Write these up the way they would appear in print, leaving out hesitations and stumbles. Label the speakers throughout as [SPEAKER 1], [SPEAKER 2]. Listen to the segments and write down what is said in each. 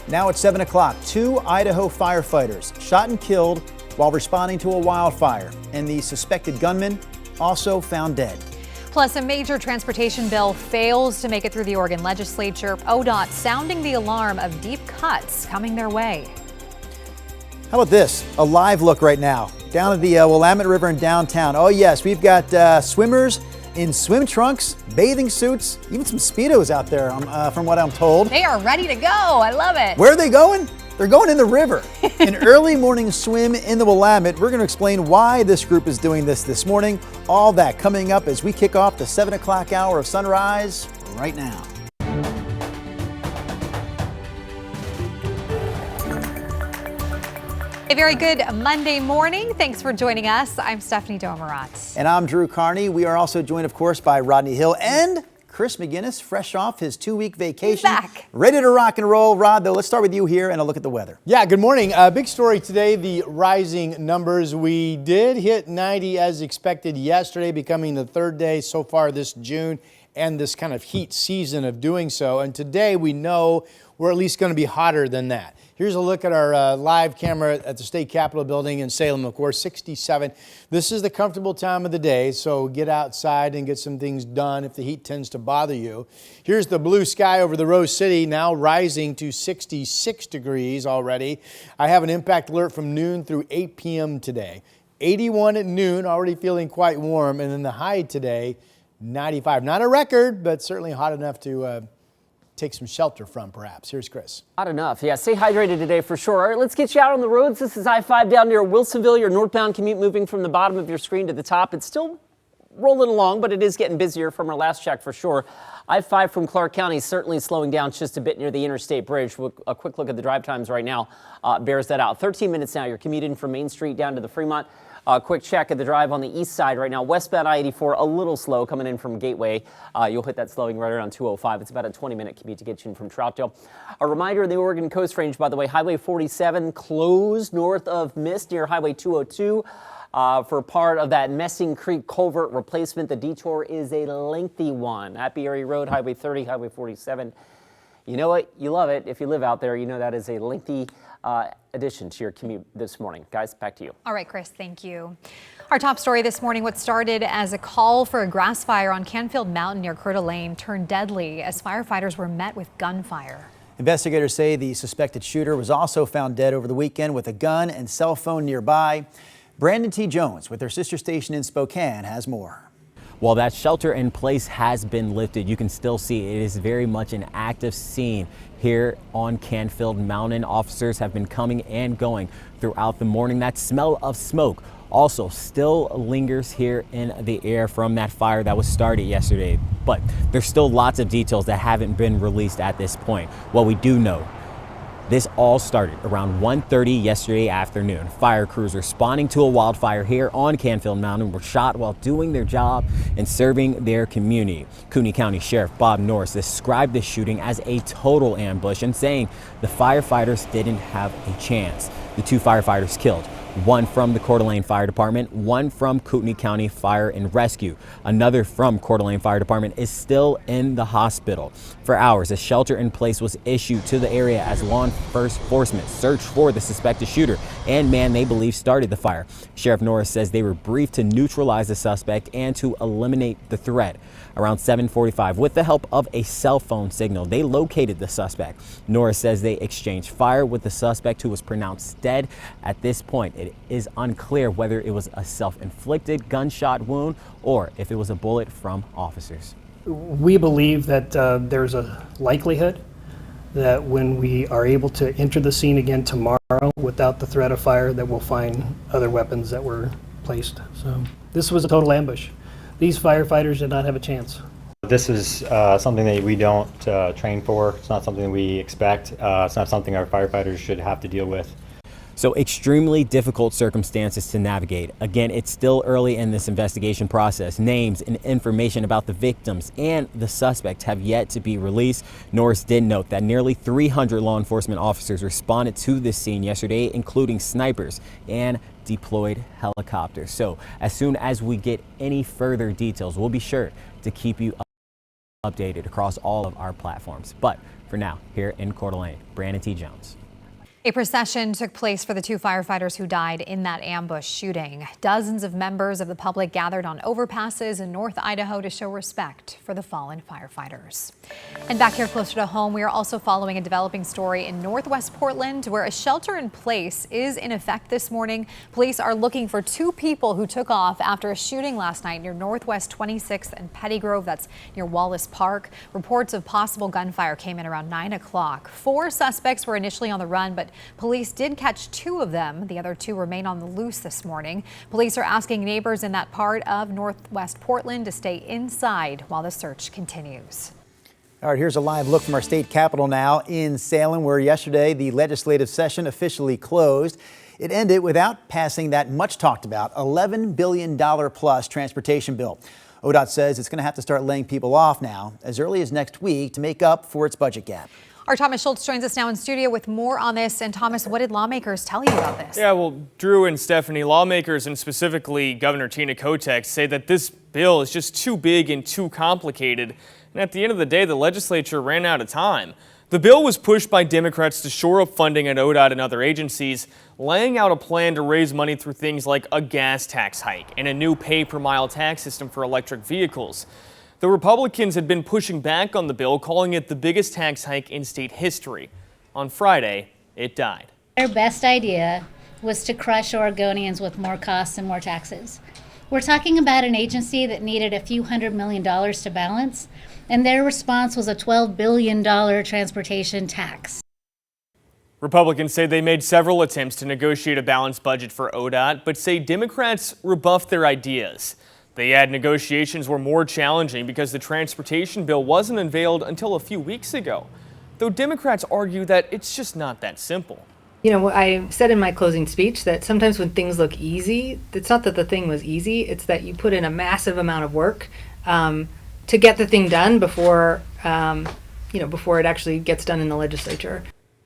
[SPEAKER 1] Now at 7 o'clock, 2 Idaho firefighters shot and killed while responding to a wildfire, and the suspected gunman also found dead.
[SPEAKER 2] Plus, a major transportation bill fails to make it through the Oregon legislature. ODOT sounding the alarm of deep cuts coming their way.
[SPEAKER 1] How about this? A live look right now down at the Willamette River in downtown. Oh yes, we've got swimmers in swim trunks, bathing suits, even some Speedos out there from what I'm told.
[SPEAKER 2] They are ready to go. I love it.
[SPEAKER 1] Where are they going? They're going in the river. An early morning swim in the Willamette. We're going to explain why this group is doing this morning. All that coming up as we kick off the 7 o'clock hour of sunrise right now.
[SPEAKER 2] A very good Monday morning. Thanks for joining us. I'm Stephanie Domerat.
[SPEAKER 1] And I'm Drew Carney. We are also joined, of course, by Rodney Hill and Chris McGinnis, fresh off his 2-week vacation.
[SPEAKER 2] He's back.
[SPEAKER 1] Ready to rock and roll. Rod, though, let's start with you here and a look at the weather.
[SPEAKER 3] Yeah, good morning. Big story today, the rising numbers. We did hit 90 as expected yesterday, becoming the third day so far this June and this kind of heat season of doing so. And today we know we're at least going to be hotter than that. Here's a look at our live camera at the State Capitol building in Salem, of course, 67. This is the comfortable time of the day, so get outside and get some things done if the heat tends to bother you. Here's the blue sky over the Rose City, now rising to 66 degrees already. I have an impact alert from noon through 8 p.m. today. 81 at noon, already feeling quite warm, and then the high today, 95. Not a record, but certainly hot enough to take some shelter from, perhaps. Here's Chris.
[SPEAKER 4] Hot enough. Yeah, stay hydrated today for sure. All right, let's get you out on the roads. This is I-5 down near Wilsonville. Your northbound commute moving from the bottom of your screen to the top. It's still rolling along, but it is getting busier from our last check for sure. I-5 from Clark County certainly slowing down just a bit near the Interstate Bridge. A quick look at the drive times right now bears that out. 13 minutes now. You're commuting from Main Street down to the Fremont. Quick check of the drive on the east side right now. Westbound I-84 a little slow coming in from Gateway. You'll hit that slowing right around 205. It's about a 20-minute commute to get you in from Troutdale. A reminder of the Oregon Coast Range, by the way, Highway 47 closed north of Mist near Highway 202 for part of that Messing Creek culvert replacement. The detour is a lengthy one. Happy Erie Road, Highway 30, Highway 47. You know what? You love it. If you live out there, you know that is a lengthy addition to your commute this morning. Guys, back to you.
[SPEAKER 2] All right, Chris, thank you. Our top story this morning, what started as a call for a grass fire on Canfield Mountain near Coeur d'Alene turned deadly as firefighters were met with gunfire.
[SPEAKER 1] Investigators say the suspected shooter was also found dead over the weekend with a gun and cell phone nearby. Brandon T. Jones with their sister station in Spokane has more.
[SPEAKER 5] While that shelter in place has been lifted, you can still see it is very much an active scene here on Canfield Mountain. Officers have been coming and going throughout the morning. That smell of smoke also still lingers here in the air from that fire that was started yesterday. But there's still lots of details that haven't been released at this point. What we do know, this all started around 1:30 yesterday afternoon. Fire crews responding to a wildfire here on Canfield Mountain were shot while doing their job and serving their community. Cooney County Sheriff Bob Norris described this shooting as a total ambush and saying the firefighters didn't have a chance. The 2 firefighters killed, one from the Coeur d'Alene Fire Department, one from Kootenai County Fire and Rescue. Another from Coeur d'Alene Fire Department is still in the hospital. For hours, a shelter in place was issued to the area as law enforcement searched for the suspected shooter and man they believe started the fire. Sheriff Norris says they were briefed to neutralize the suspect and to eliminate the threat. Around 7:45, with the help of a cell phone signal, they located the suspect. Norris says they exchanged fire with the suspect, who was pronounced dead. At this point, it is unclear whether it was a self-inflicted gunshot wound or if it was a bullet from officers.
[SPEAKER 6] We believe that there's a likelihood that when we are able to enter the scene again tomorrow without the threat of fire, that we'll find other weapons that were placed. So this was a total ambush. These firefighters did not have a chance.
[SPEAKER 7] This is something that we don't train for. It's not something we expect. It's not something our firefighters should have to deal with.
[SPEAKER 5] So extremely difficult circumstances to navigate. Again, it's still early in this investigation process. Names and information about the victims and the suspect have yet to be released. Norris did note that nearly 300 law enforcement officers responded to this scene yesterday, including snipers and deployed helicopters. So as soon as we get any further details, we'll be sure to keep you updated across all of our platforms. But For now, here in Coeur d'Alene, Brandon T. Jones.
[SPEAKER 2] A procession took place for the 2 firefighters who died in that ambush shooting. Dozens of members of the public gathered on overpasses in North Idaho to show respect for the fallen firefighters. And back here closer to home, we are also following a developing story in Northwest Portland where a shelter in place is in effect this morning. Police are looking for 2 people who took off after a shooting last night near Northwest 26th and Petty Grove. That's near Wallace Park. Reports of possible gunfire came in around 9 o'clock. 4 suspects were initially on the run, but police did catch 2 of them. The other 2 remain on the loose this morning. Police are asking neighbors in that part of Northwest Portland to stay inside while the search continues.
[SPEAKER 1] All right, here's a live look from our state capitol now in Salem, where yesterday the legislative session officially closed. It ended without passing that much talked about $11 billion plus transportation bill. ODOT says it's going to have to start laying people off now as early as next week to make up for its budget gap.
[SPEAKER 2] Our Thomas Schultz joins us now in studio with more on this. And Thomas, what did lawmakers tell you about this?
[SPEAKER 8] Yeah, well, Drew and Stephanie, lawmakers and specifically Governor Tina Kotek say that this bill is just too big and too complicated. And at the end of the day, the legislature ran out of time. The bill was pushed by Democrats to shore up funding at ODOT and other agencies, laying out a plan to raise money through things like a gas tax hike and a new pay-per-mile tax system for electric vehicles. The Republicans had been pushing back on the bill, calling it the biggest tax hike in state history. On Friday, it died.
[SPEAKER 9] Their best idea was to crush Oregonians with more costs and more taxes. We're talking about an agency that needed a few $100 million to balance, and their response was a $12 billion transportation tax.
[SPEAKER 8] Republicans say they made several attempts to negotiate a balanced budget for ODOT, but say Democrats rebuffed their ideas. They add negotiations were more challenging because the transportation bill wasn't unveiled until a few weeks ago, though Democrats argue that it's just not that simple.
[SPEAKER 10] You know, I said in my closing speech that sometimes when things look easy, it's not that the thing was easy, it's that you put in a massive amount of work to get the thing done before it actually gets done in the legislature.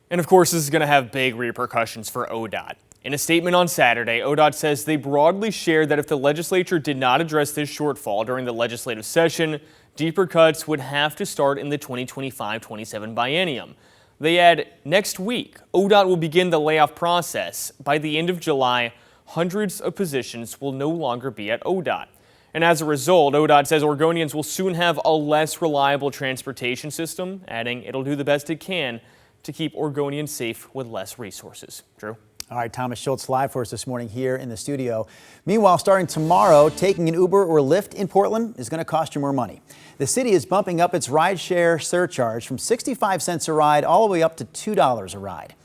[SPEAKER 8] And of course, this is going to have big repercussions for ODOT. In a statement on Saturday, ODOT says they broadly shared that if the legislature did not address this shortfall during the legislative session, deeper cuts would have to start in the 2025-27 biennium. They add, next week, ODOT will begin the layoff process. By the end of July, hundreds of positions will no longer be at ODOT. And as a result, ODOT says Oregonians will soon have a less reliable transportation system, adding it'll do the best it can to keep Oregonians safe with less resources. Drew?
[SPEAKER 1] All right, Thomas Schultz live for us this morning here in the studio. Meanwhile, starting tomorrow, taking an Uber or Lyft in Portland is going to cost you more money. The city is bumping up its rideshare surcharge from 65 cents a ride all the way up to $2 a ride.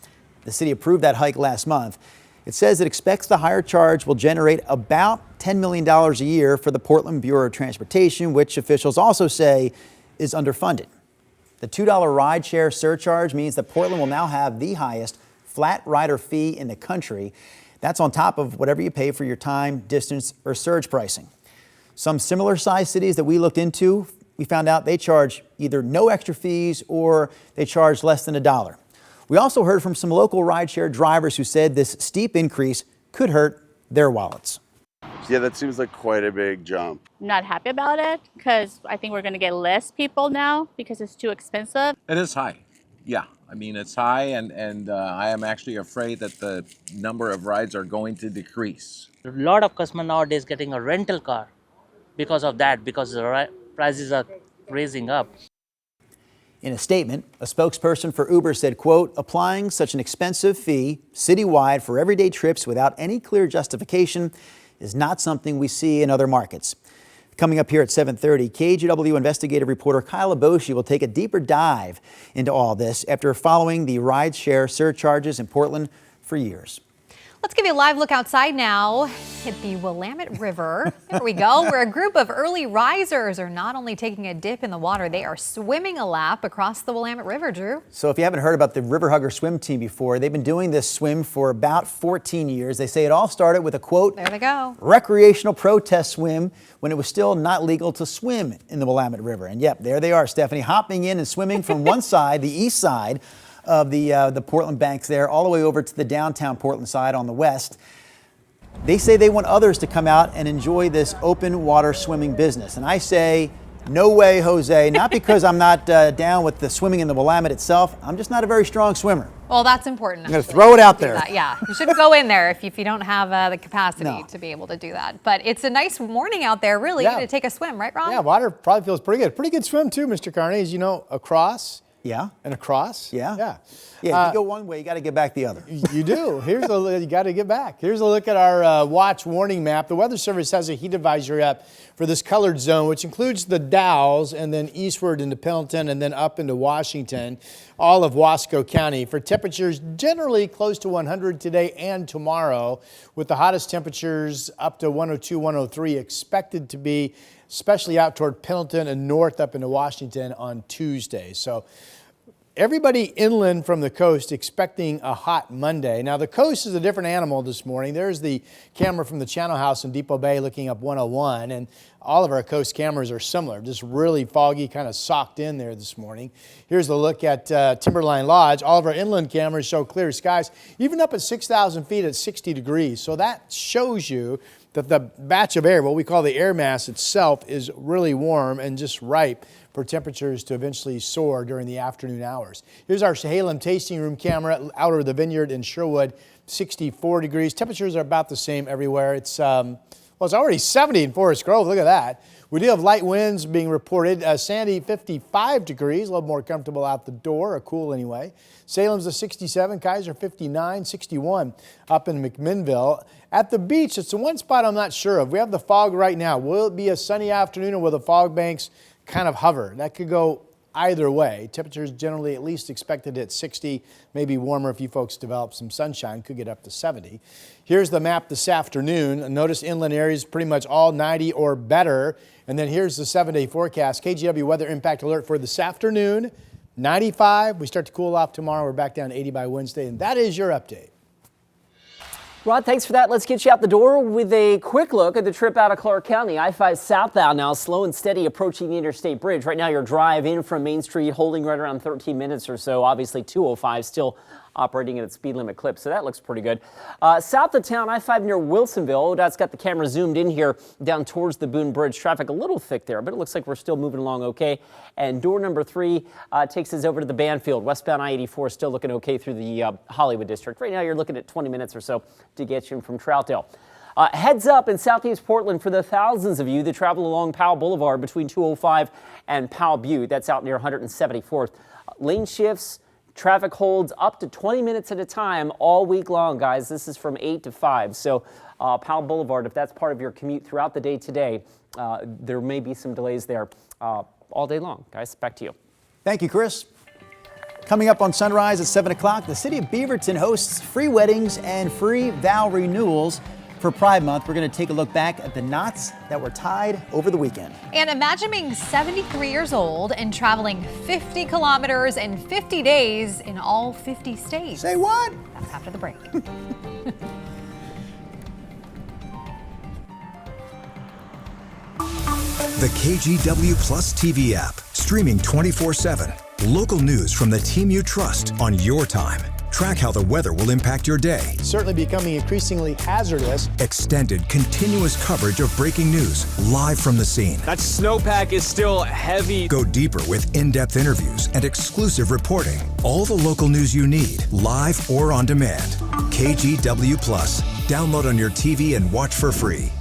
[SPEAKER 1] The city approved that hike last month. It says it expects the higher charge will generate about $10 million a year for the Portland Bureau of Transportation, which officials also say is underfunded. The $2 rideshare surcharge means that Portland will now have the highest flat rider fee in the country. That's on top of whatever you pay for your time, distance, or surge pricing. Some similar sized cities that we looked into, we found out they charge either no extra fees or they charge less than $1. We also heard from some local rideshare drivers who said this steep increase could hurt their wallets.
[SPEAKER 11] Yeah, that seems like quite a big jump.
[SPEAKER 12] I'm not happy about it because I think we're going to get less people now because it's too expensive.
[SPEAKER 13] It is high. Yeah, I mean, it's high, and I am actually afraid that the number of rides are going to decrease.
[SPEAKER 14] A lot of customers nowadays getting a rental car because of that, because the prices are raising up.
[SPEAKER 1] In a statement, a spokesperson for Uber said, quote, applying such an expensive fee citywide for everyday trips without any clear justification is not something we see in other markets. Coming up here at 7:30, KGW investigative reporter Kyle Aboshi will take a deeper dive into all this after following the rideshare surcharges in Portland for years.
[SPEAKER 2] Let's give you a live look outside now at the Willamette River. There we go, where a group of early risers are not only taking a dip in the water, they are swimming a lap across the Willamette River, Drew.
[SPEAKER 1] So if you haven't heard about the River Hugger swim team before, they've been doing this swim for about 14 years. They say it all started with a, quote,
[SPEAKER 2] there they go,
[SPEAKER 1] recreational protest swim when it was still not legal to swim in the Willamette River. And yep, there they are, Stephanie, hopping in and swimming from one side, the east side, of the Portland banks there, all the way over to the downtown Portland side on the west. They say they want others to come out and enjoy this open water swimming business. And I say, No way, Jose. Not because I'm not down with the swimming in the Willamette itself. I'm just not a very strong swimmer.
[SPEAKER 2] Well, that's important.
[SPEAKER 1] I'm going to throw it out there.
[SPEAKER 2] Yeah, you shouldn't go in there if you don't have the capacity to be able to do that. But it's a nice morning out there, really, to take a swim, right, Rob?
[SPEAKER 3] Yeah, water probably feels pretty good. Pretty good swim, too, Mr. Carney, as you know, across.
[SPEAKER 1] Yeah.
[SPEAKER 3] And across.
[SPEAKER 1] Yeah.
[SPEAKER 3] Yeah.
[SPEAKER 1] Yeah, if you go one way, you got to get back the other.
[SPEAKER 3] You do. You got to get back. Here's a look at our watch warning map. The Weather Service has a heat advisory up for this colored zone, which includes the Dalles and then eastward into Pendleton and then up into Washington, all of Wasco County, for temperatures generally close to 100 today and tomorrow, with the hottest temperatures up to 102, 103 expected to be, especially out toward Pendleton and north up into Washington on Tuesday. So everybody inland from the coast expecting a hot Monday. Now, the coast is a different animal this morning. There's the camera from the Channel House in Depot Bay looking up 101, and all of our coast cameras are similar, just really foggy, kind of socked in there this morning. Here's a look at Timberline Lodge. All of our inland cameras show clear skies, even up at 6,000 feet at 60 degrees. So that shows you that the batch of air, what we call the air mass itself, is really warm and just ripe for temperatures to eventually soar during the afternoon hours. Here's our Chehalem tasting room camera out of the vineyard in Sherwood, 64 degrees. Temperatures are about the same everywhere. It's already 70 in Forest Grove. Look at that. We do have light winds being reported. Sandy, 55 degrees, a little more comfortable out the door, or cool anyway. Salem's a 67, Kaiser 59, 61 up in McMinnville. At the beach, it's the one spot I'm not sure of. We have the fog right now. Will it be a sunny afternoon, or will the fog banks kind of hover? That could go either way. Temperatures generally at least expected at 60, maybe warmer if you folks develop some sunshine, could get up to 70. Here's the map this afternoon. Notice inland areas pretty much all 90 or better. And then here's the 7-day forecast. KGW weather impact alert for this afternoon, 95. We start to cool off tomorrow. We're back down to 80 by Wednesday. And that is your update.
[SPEAKER 4] Rod, thanks for that. Let's get you out the door with a quick look at the trip out of Clark County. I-5 southbound now, slow and steady approaching the Interstate Bridge. Right now, your drive in from Main Street holding right around 13 minutes or so. Obviously, 205 still operating at its speed limit clip, so that looks pretty good. South of town, I-5 near Wilsonville. ODOT's got the camera zoomed in here down towards the Boone Bridge. Traffic a little thick there, but it looks like we're still moving along okay. And door number 3 takes us over to the Banfield. Westbound I-84 still looking okay through the Hollywood district. Right now, you're looking at 20 minutes or so to get you from Troutdale. Heads up in southeast Portland for the thousands of you that travel along Powell Boulevard between 205 and Powell Butte. That's out near 174th. Lane shifts, traffic holds up to 20 minutes at a time all week long, guys. This is from 8 to 5. So Powell Boulevard, if that's part of your commute throughout the day today, there may be some delays there all day long. Guys, back to you.
[SPEAKER 1] Thank you, Chris. Coming up on Sunrise at 7 o'clock, the city of Beaverton hosts free weddings and free vow renewals for Pride Month. We're going to take a look back at the knots that were tied over the weekend.
[SPEAKER 2] And imagine being 73 years old and traveling 50 kilometers in 50 days in all 50 states.
[SPEAKER 1] Say what?
[SPEAKER 2] That's after the break.
[SPEAKER 15] The KGW Plus TV app, streaming 24/7. Local news from the team you trust on your time. Track how the weather will impact your day.
[SPEAKER 3] Certainly becoming increasingly hazardous.
[SPEAKER 15] Extended, continuous coverage of breaking news, live from the scene.
[SPEAKER 8] That snowpack is still heavy.
[SPEAKER 15] Go deeper with in-depth interviews and exclusive reporting. All the local news you need, live or on demand. KGW Plus. Download on your TV and watch for free.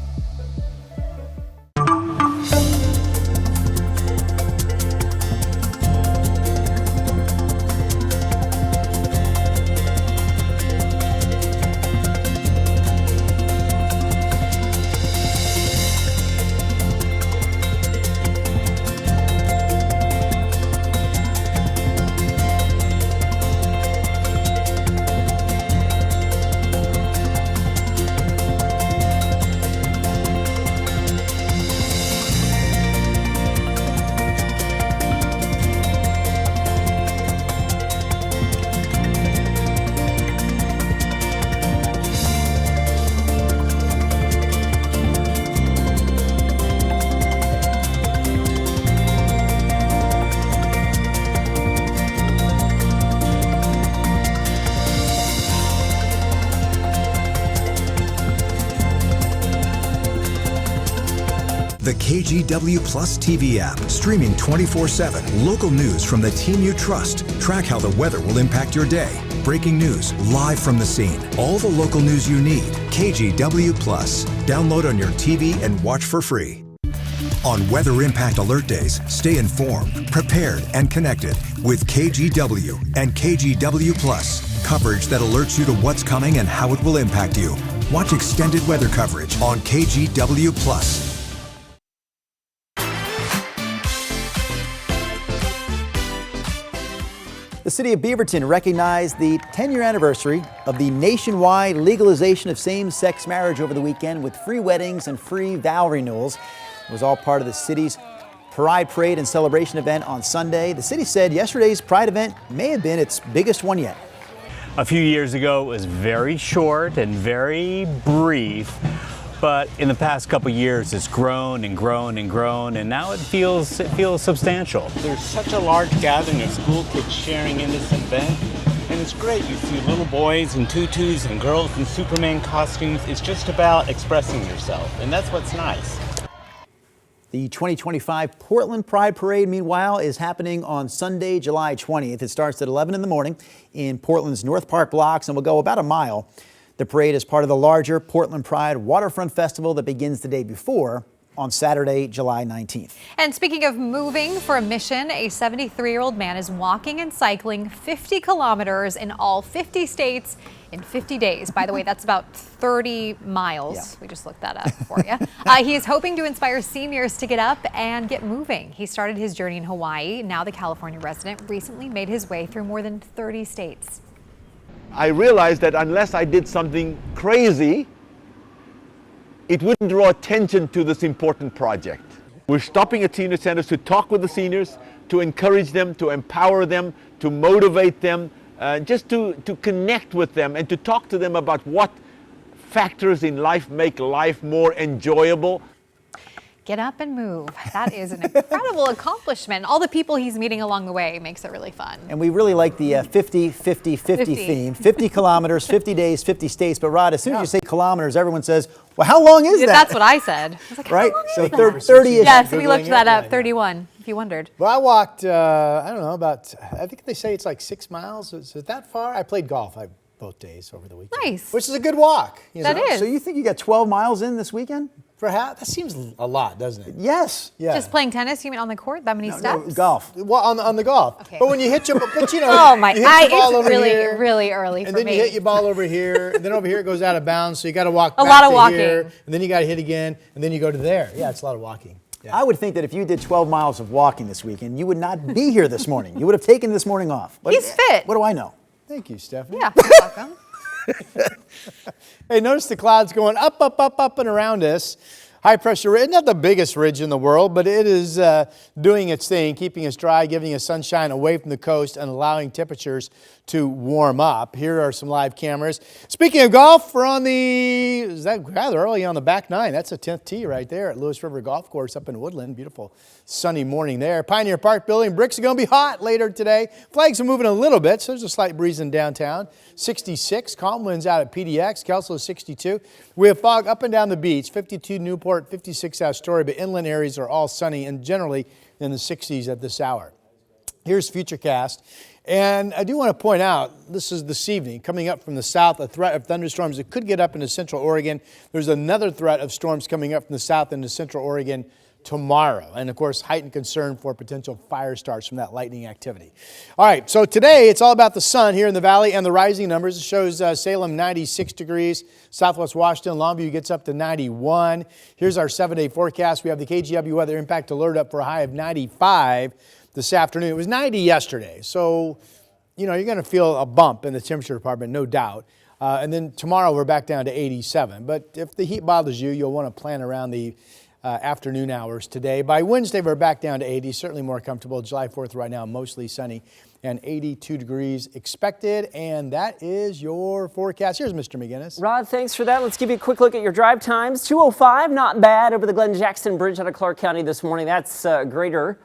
[SPEAKER 15] KGW Plus TV app, streaming 24/7. Local news from the team you trust. Track how the weather will impact your day. Breaking news, live from the scene. All the local news you need. KGW Plus. Download on your TV and watch for free. On Weather Impact Alert Days, stay informed, prepared, and connected with KGW and KGW Plus. Coverage that alerts you to what's coming and how it will impact you. Watch extended weather coverage on KGW Plus.
[SPEAKER 1] The city of Beaverton recognized the 10-year anniversary of the nationwide legalization of same-sex marriage over the weekend with free weddings and free vow renewals. It was all part of the city's Pride Parade and celebration event on Sunday. The city said yesterday's Pride event may have been its biggest one yet.
[SPEAKER 16] A few years ago, it was very short and very brief, but in the past couple years, it's grown and grown and grown, and now it feels substantial.
[SPEAKER 17] There's such a large gathering of school kids sharing in this event, and it's great. You see little boys in tutus and girls in Superman costumes. It's just about expressing yourself, and that's what's nice.
[SPEAKER 1] The 2025 Portland Pride Parade, meanwhile, is happening on Sunday, July 20th. It starts at 11 in the morning in Portland's North Park blocks and will go about a mile. The parade is part of the larger Portland Pride Waterfront Festival that begins the day before on Saturday, July 19th.
[SPEAKER 2] And speaking of moving for a mission, a 73-year-old man is walking and cycling 50 kilometers in all 50 states in 50 days. By the way, that's about 30 miles.
[SPEAKER 1] Yeah.
[SPEAKER 2] We just looked that up for you. He is hoping to inspire seniors to get up and get moving. He started his journey in Hawaii. Now the California resident recently made his way through more than 30 states.
[SPEAKER 18] I realized that unless I did something crazy, it wouldn't draw attention to this important project. We're stopping at senior centers to talk with the seniors, to encourage them, to empower them, to motivate them, just to connect with them and to talk to them about what factors in life make life more enjoyable.
[SPEAKER 2] Get up and move. That is an incredible accomplishment. All the people he's meeting along the way makes it really fun.
[SPEAKER 1] And we really like the 50-50-50 theme. 50 kilometers, 50 days, 50 states. But Rod, as soon as you say kilometers, everyone says, well, how long is that?
[SPEAKER 2] That's what I said. I was like,
[SPEAKER 1] right?
[SPEAKER 2] How long
[SPEAKER 1] So
[SPEAKER 2] is that?
[SPEAKER 1] 30-ish.
[SPEAKER 2] Yes, we looked that up, 31, if you wondered.
[SPEAKER 3] Well, I walked, I don't know, about, I think they say it's like 6 miles. Is it that far? I played golf both days over the weekend.
[SPEAKER 2] Nice.
[SPEAKER 3] Which is a good walk.
[SPEAKER 2] That is.
[SPEAKER 1] So you think you got 12 miles in this weekend?
[SPEAKER 3] Perhaps. That seems a lot, doesn't it?
[SPEAKER 1] Yes.
[SPEAKER 3] Yeah.
[SPEAKER 2] Just playing tennis, you mean on the court? That many steps?
[SPEAKER 1] No, golf.
[SPEAKER 3] Well, on the golf.
[SPEAKER 2] Okay.
[SPEAKER 3] But when you hit your, but you know,
[SPEAKER 2] Oh my,
[SPEAKER 3] you hit your ball
[SPEAKER 2] it's
[SPEAKER 3] over
[SPEAKER 2] really,
[SPEAKER 3] here,
[SPEAKER 2] really early for
[SPEAKER 3] and then
[SPEAKER 2] me.
[SPEAKER 3] you hit your ball over here, and then over here it goes out of bounds, so you got to walk
[SPEAKER 2] A
[SPEAKER 3] back
[SPEAKER 2] lot of
[SPEAKER 3] to
[SPEAKER 2] walking.
[SPEAKER 3] here, and then you got to hit again, and then you go to there. Yeah, it's a lot of walking. Yeah.
[SPEAKER 1] I would think that if you did 12 miles of walking this weekend, you would not be here this morning. You would have taken this morning off. But
[SPEAKER 2] He's fit.
[SPEAKER 1] What do I know?
[SPEAKER 3] Thank you, Stephanie.
[SPEAKER 2] Yeah, you're welcome.
[SPEAKER 3] Hey, notice the clouds going up, up, up, up, and around us. High pressure ridge, not the biggest ridge in the world, but it is doing its thing, keeping us dry, giving us sunshine away from the coast, and allowing temperatures to warm up. Here are some live cameras. Speaking of golf, we're on the, is that rather early on the back nine? That's a 10th tee right there at Lewis River Golf Course up in Woodland. Beautiful sunny morning there. Pioneer Park building, bricks are going to be hot later today. Flags are moving a little bit, so there's a slight breeze in downtown. 66, calm winds out at PDX, Kelso 62. We have fog up and down the beach, 52 Newport, 56 Astoria, but inland areas are all sunny and generally in the 60s at this hour. Here's Futurecast. And I do want to point out, this is this evening, coming up from the south, a threat of thunderstorms that could get up into central Oregon. There's another threat of storms coming up from the south into central Oregon tomorrow. And of course, heightened concern for potential fire starts from that lightning activity. All right, so today it's all about the sun here in the valley and the rising numbers. It shows Salem 96 degrees, southwest Washington, Longview gets up to 91. Here's our 7-day forecast. We have the KGW weather impact alert up for a high of 95 this afternoon. It was 90 yesterday, so you know you're going to feel a bump in the temperature department, no doubt. And then tomorrow we're back down to 87. But if the heat bothers you, you'll want to plan around the afternoon hours today. By Wednesday, we're back down to 80, certainly more comfortable. July 4th right now, mostly sunny, and 82 degrees expected. And that is your forecast. Here's Mr. McGinnis.
[SPEAKER 4] Rod, thanks for that. Let's give you a quick look at your drive times. 205, not bad over the Glen Jackson Bridge out of Clark County this morning. That's greater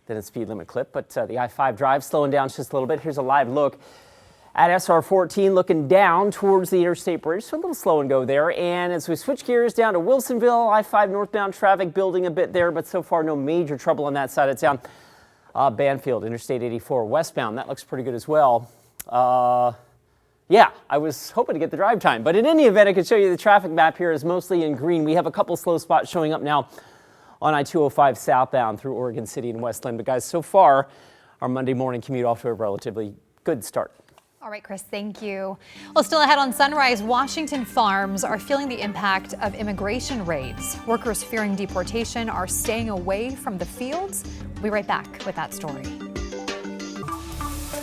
[SPEAKER 4] than a speed limit clip, but the I-5 drive slowing down just a little bit. Here's a live look at SR 14 looking down towards the interstate bridge, so a little slow and go there. And as we switch gears down to Wilsonville, I-5 northbound traffic building a bit there, but so far no major trouble on that side of town. Banfield, Interstate 84 westbound, that looks pretty good as well. Yeah, I was hoping to get the drive time, but in any event, I could show you the traffic map here is mostly in green. We have a couple slow spots showing up now on I-205 southbound through Oregon City and Westland. But guys, so far, our Monday morning commute off to a relatively good start.
[SPEAKER 2] All right, Chris, thank you. Well, still ahead on Sunrise, Washington farms are feeling the impact of immigration raids. Workers fearing deportation are staying away from the fields. We'll be right back with that story.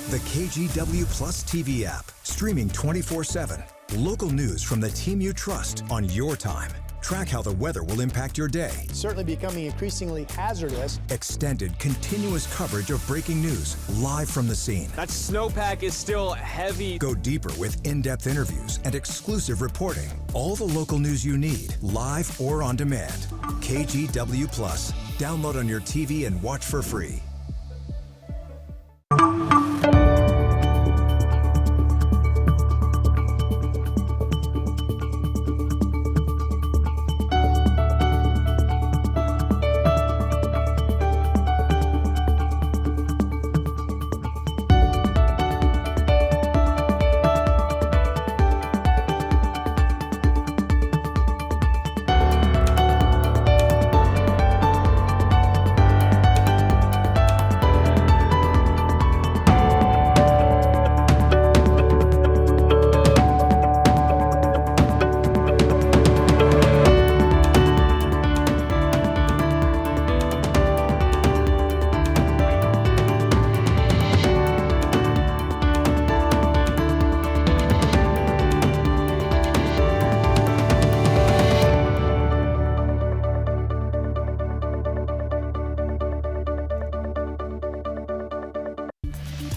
[SPEAKER 15] The KGW Plus TV app, streaming 24/7. Local news from the team you trust on your time. Track how the weather will impact your day.
[SPEAKER 3] It's certainly becoming increasingly hazardous.
[SPEAKER 15] Extended, continuous coverage of breaking news live from the scene.
[SPEAKER 19] That snowpack is still heavy.
[SPEAKER 15] Go deeper with in-depth interviews and exclusive reporting. All the local news you need, live or on demand. KGW Plus. Download on your TV and watch for free.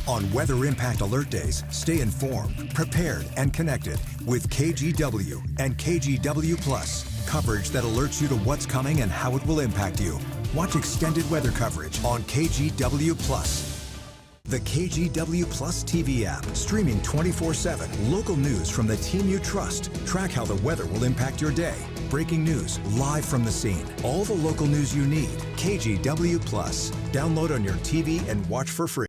[SPEAKER 15] On Weather Impact Alert Days, stay informed, prepared, and connected with KGW and KGW Plus. Coverage that alerts you to what's coming and how it will impact you. Watch extended weather coverage on KGW Plus. The KGW Plus TV app, streaming 24/7. Local news from the team you trust. Track how the weather will impact your day. Breaking news live from the scene. All the local news you need. KGW Plus. Download on your TV and watch for free.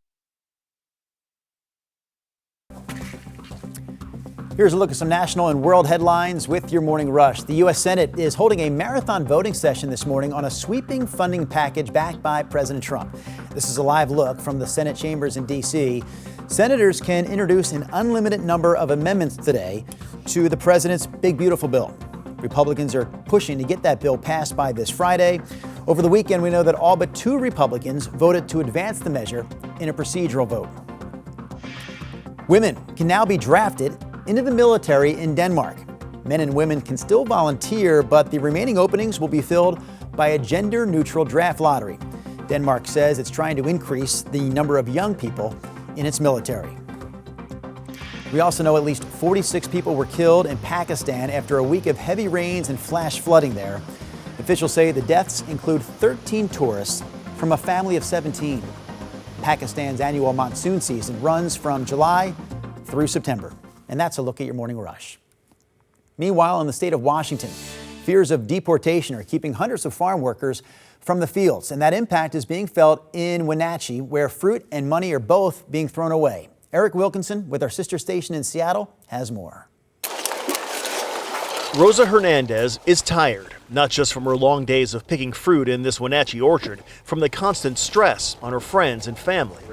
[SPEAKER 1] Here's a look at some national and world headlines with your morning rush. The U.S. Senate is holding a marathon voting session this morning on a sweeping funding package backed by President Trump. This is a live look from the Senate chambers in D.C. Senators can introduce an unlimited number of amendments today to the president's Big Beautiful Bill. Republicans are pushing to get that bill passed by this Friday. Over the weekend, we know that all but 2 Republicans voted to advance the measure in a procedural vote. Women can now be drafted into the military in Denmark. Men and women can still volunteer, but the remaining openings will be filled by a gender-neutral draft lottery. Denmark says it's trying to increase the number of young people in its military. We also know at least 46 people were killed in Pakistan after a week of heavy rains and flash flooding there. Officials say the deaths include 13 tourists from a family of 17. Pakistan's annual monsoon season runs from July through September. And that's a look at your morning rush. Meanwhile, in the state of Washington, fears of deportation are keeping hundreds of farm workers from the fields. And that impact is being felt in Wenatchee, where fruit and money are both being thrown away. Eric Wilkinson with our sister station in Seattle has more.
[SPEAKER 20] Rosa Hernandez is tired, not just from her long days of picking fruit in this Wenatchee orchard, from the constant stress on her friends and family.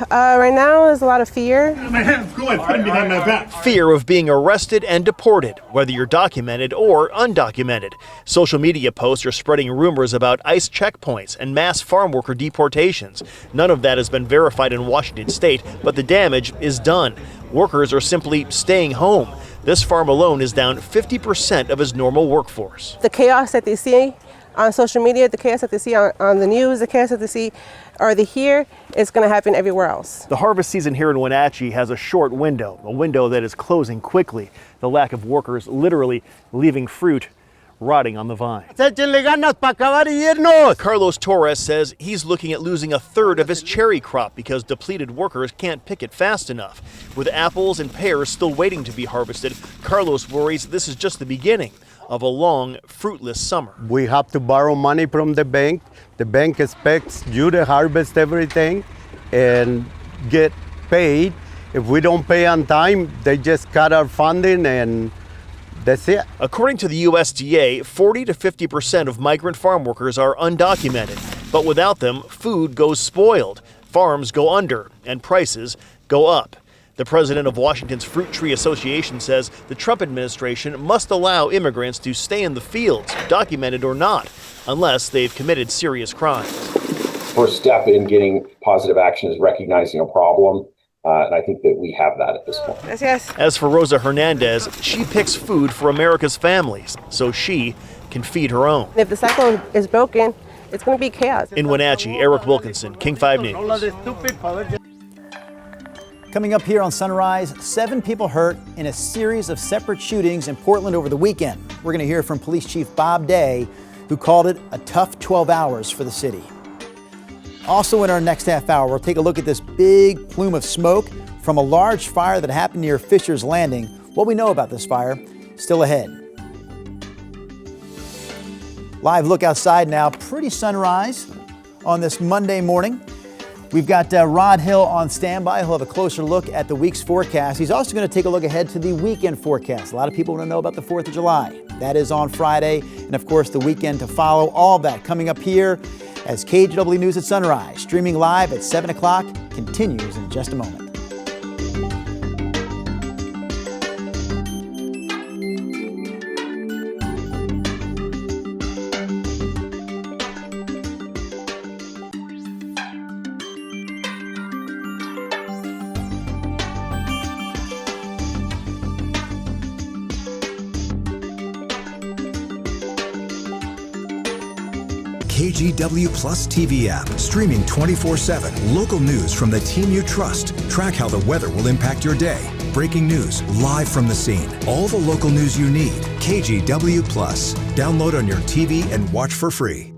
[SPEAKER 21] Right now there's a lot of fear.
[SPEAKER 20] My hands go and put them behind my back. Fear of being arrested and deported, whether you're documented or undocumented. Social media posts are spreading rumors about ICE checkpoints and mass farm worker deportations. None of that has been verified in Washington state, but the damage is done. Workers are simply staying home. This farm alone is down 50% of its normal workforce.
[SPEAKER 21] The chaos that they see on social media, the chaos that they see on the news, the chaos that they see or they hear is going to happen everywhere else.
[SPEAKER 20] The harvest season here in Wenatchee has a short window, a window that is closing quickly. The lack of workers literally leaving fruit rotting on the vine. Carlos Torres says he's looking at losing a third of his cherry crop because depleted workers can't pick it fast enough. With apples and pears still waiting to be harvested, Carlos worries this is just the beginning of a long, fruitless summer.
[SPEAKER 6] We have to borrow money from the bank. The bank expects you to harvest everything and get paid. If we don't pay on time, they just cut our funding and that's it.
[SPEAKER 20] According to the USDA, 40 to 50% of migrant farm workers are undocumented. But without them, food goes spoiled, farms go under, and prices go up. The president of Washington's Fruit Tree Association says the Trump administration must allow immigrants to stay in the fields, documented or not, unless they've committed serious crimes.
[SPEAKER 22] First step in getting positive action is recognizing a problem. And I think that we have that at this point.
[SPEAKER 21] Yes.
[SPEAKER 20] As for Rosa Hernandez, she picks food for America's families so she can feed her own.
[SPEAKER 21] If the cyclone is broken, it's going to be chaos.
[SPEAKER 20] In Wenatchee, Eric Wilkinson, King 5 News.
[SPEAKER 1] Coming up here on Sunrise, 7 people hurt in a series of separate shootings in Portland over the weekend. We're going to hear from Police Chief Bob Day, who called it a tough 12 hours for the city. Also in our next half hour, we'll take a look at this big plume of smoke from a large fire that happened near Fisher's Landing. What we know about this fire, still ahead. Live look outside now, pretty sunrise on this Monday morning. We've got Rod Hill on standby. He'll have a closer look at the week's forecast. He's also going to take a look ahead to the weekend forecast. A lot of people want to know about the 4th of July. That is on Friday, and of course the weekend to follow. All of that coming up here as KGW News at Sunrise, streaming live at 7 o'clock, continues in just a moment.
[SPEAKER 15] KGW Plus TV app, streaming 24/7. Local news from the team you trust. Track how the weather will impact your day. Breaking news live from the scene. All the local news you need. KGW Plus. Download on your TV and watch for free.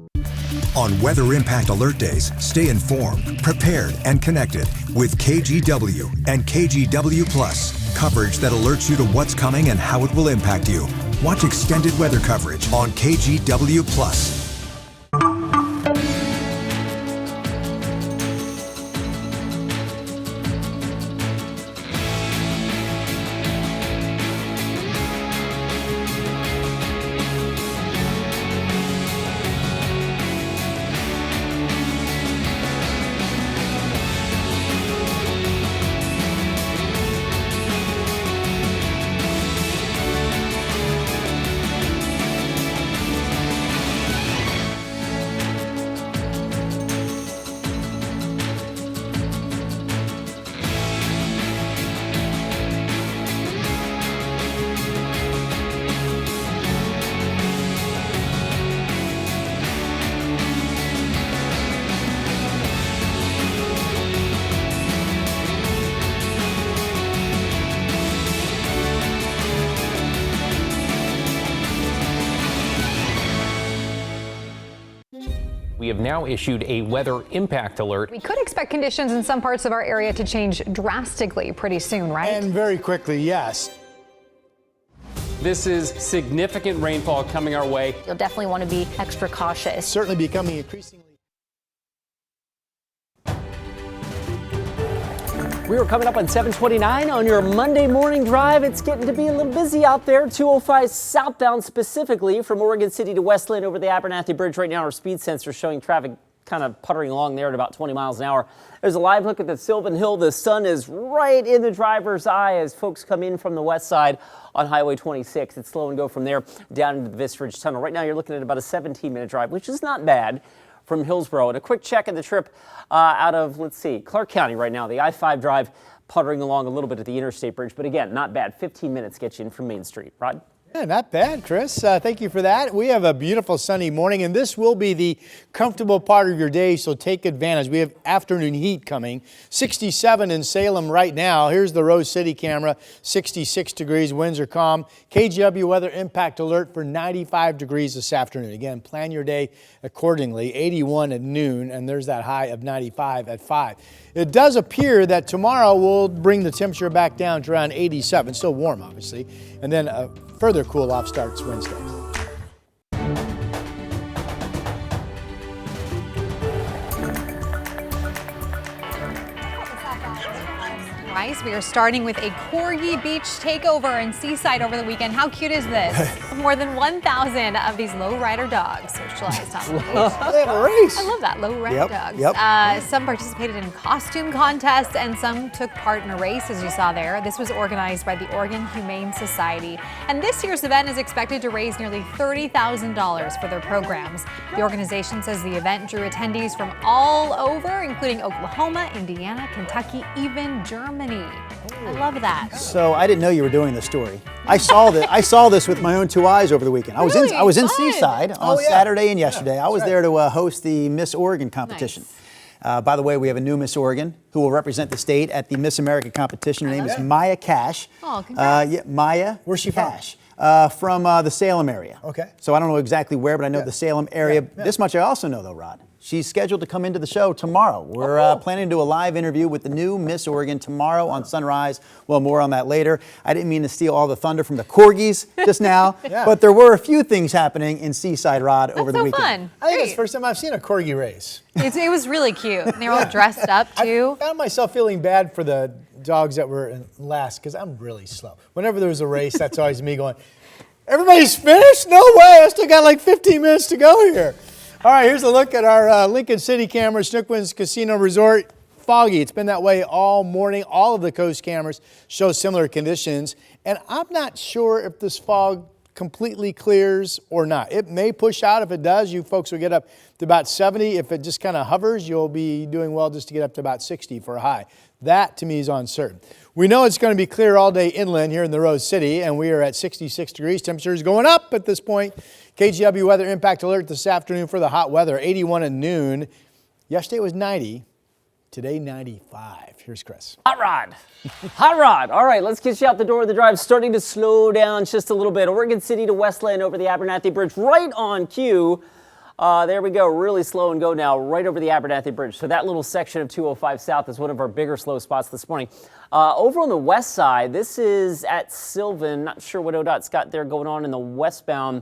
[SPEAKER 15] On Weather Impact Alert Days, stay informed, prepared, and connected with KGW and KGW Plus. Coverage that alerts you to what's coming and how it will impact you. Watch extended weather coverage on KGW Plus.
[SPEAKER 23] We have now issued a weather impact alert.
[SPEAKER 2] We could expect conditions in some parts of our area to change drastically pretty soon, right?
[SPEAKER 3] And very quickly, yes.
[SPEAKER 23] This is significant rainfall coming our way.
[SPEAKER 24] You'll definitely want to be extra cautious.
[SPEAKER 3] Certainly becoming increasingly.
[SPEAKER 4] We are coming up on 7:29 on your Monday morning drive. It's getting to be a little busy out there. 205 southbound specifically from Oregon City to Westland over the Abernathy Bridge. Right now our speed sensor showing traffic kind of puttering along there at about 20 miles an hour. There's a live look at the Sylvan Hill. The sun is right in the driver's eye as folks come in from the west side on Highway 26. It's slow and go from there down into the Vista Ridge Tunnel. Right now you're looking at about a 17-minute drive, which is not bad from Hillsborough. And a quick check of the trip out of, let's see, Clark County right now. The I-5 drive puttering along a little bit at the Interstate Bridge, but again, not bad. 15 minutes gets you in from Main Street. Rod?
[SPEAKER 3] Yeah, not bad, Chris. Thank you for that. We have a beautiful sunny morning, and this will be the comfortable part of your day, so take advantage. We have afternoon heat coming. 67 in Salem right now. Here's the Rose City camera, 66 degrees, winds are calm. KGW weather impact alert for 95 degrees this afternoon. Again, plan your day accordingly. 81 at noon, and there's that high of 95 at 5. It does appear that tomorrow will bring the temperature back down to around 87. Still warm, obviously, and then further cool off starts Wednesday.
[SPEAKER 2] We are starting with a Corgi Beach takeover in Seaside over the weekend. How cute is this? More than 1,000 of these lowrider dogs socialized on the beach.
[SPEAKER 3] They have a race.
[SPEAKER 2] I love that, lowrider dogs. Some participated in costume contests and some took part in a race, as you saw there. This was organized by the Oregon Humane Society. And this year's event is expected to raise nearly $30,000 for their programs. The organization says the event drew attendees from all over, including Oklahoma, Indiana, Kentucky, even Germany. I love that.
[SPEAKER 1] So I didn't know you were doing this story. I saw this with my own 2 eyes over the weekend. I was in Seaside on Saturday and yesterday. I was there to host the Miss Oregon competition. Nice. By the way, we have a new Miss Oregon who will represent the state at the Miss America competition. Her name is Maya Cash.
[SPEAKER 2] Oh, congrats.
[SPEAKER 1] Maya.
[SPEAKER 3] Where's she
[SPEAKER 1] Cash? From the Salem area.
[SPEAKER 3] Okay.
[SPEAKER 1] So I don't know exactly where, but I know the Salem area. This much I also know, though, Rod. She's scheduled to come into the show tomorrow. We're planning to do a live interview with the new Miss Oregon tomorrow on Sunrise. Well, more on that later. I didn't mean to steal all the thunder from the Corgis just now, but there were a few things happening in Seaside, Rod, over the weekend.
[SPEAKER 2] Fun.
[SPEAKER 3] I think it's the first time I've seen a Corgi race.
[SPEAKER 2] It was really cute. They were all dressed up, too.
[SPEAKER 3] I found myself feeling bad for the dogs that were in last because I'm really slow. Whenever there's a race, that's always me going, everybody's finished? No way. I still got like 15 minutes to go here. All right, here's a look at our Lincoln City cameras, Snookwinds Casino Resort. Foggy. It's been that way all morning. All of the coast cameras show similar conditions. And I'm not sure if this fog completely clears or not. It may push out. If it does, you folks will get up to about 70. If it just kind of hovers, you'll be doing well just to get up to about 60 for a high. That, to me, is uncertain. We know it's going to be clear all day inland here in the Rose City, and we are at 66 degrees. Temperature is going up at this point. KGW weather impact alert this afternoon for the hot weather, 81 at noon. Yesterday was 90. Today, 95. Here's Chris.
[SPEAKER 4] Hot Rod. Hot Rod. All right, let's get you out the door of the drive. Starting to slow down just a little bit. Oregon City to Westland over the Abernathy Bridge. Right on cue. There we go. Really slow and go now right over the Abernathy Bridge. So that little section of 205 South is one of our bigger slow spots this morning. Over on the west side, this is at Sylvan. Not sure what ODOT's got there going on in the westbound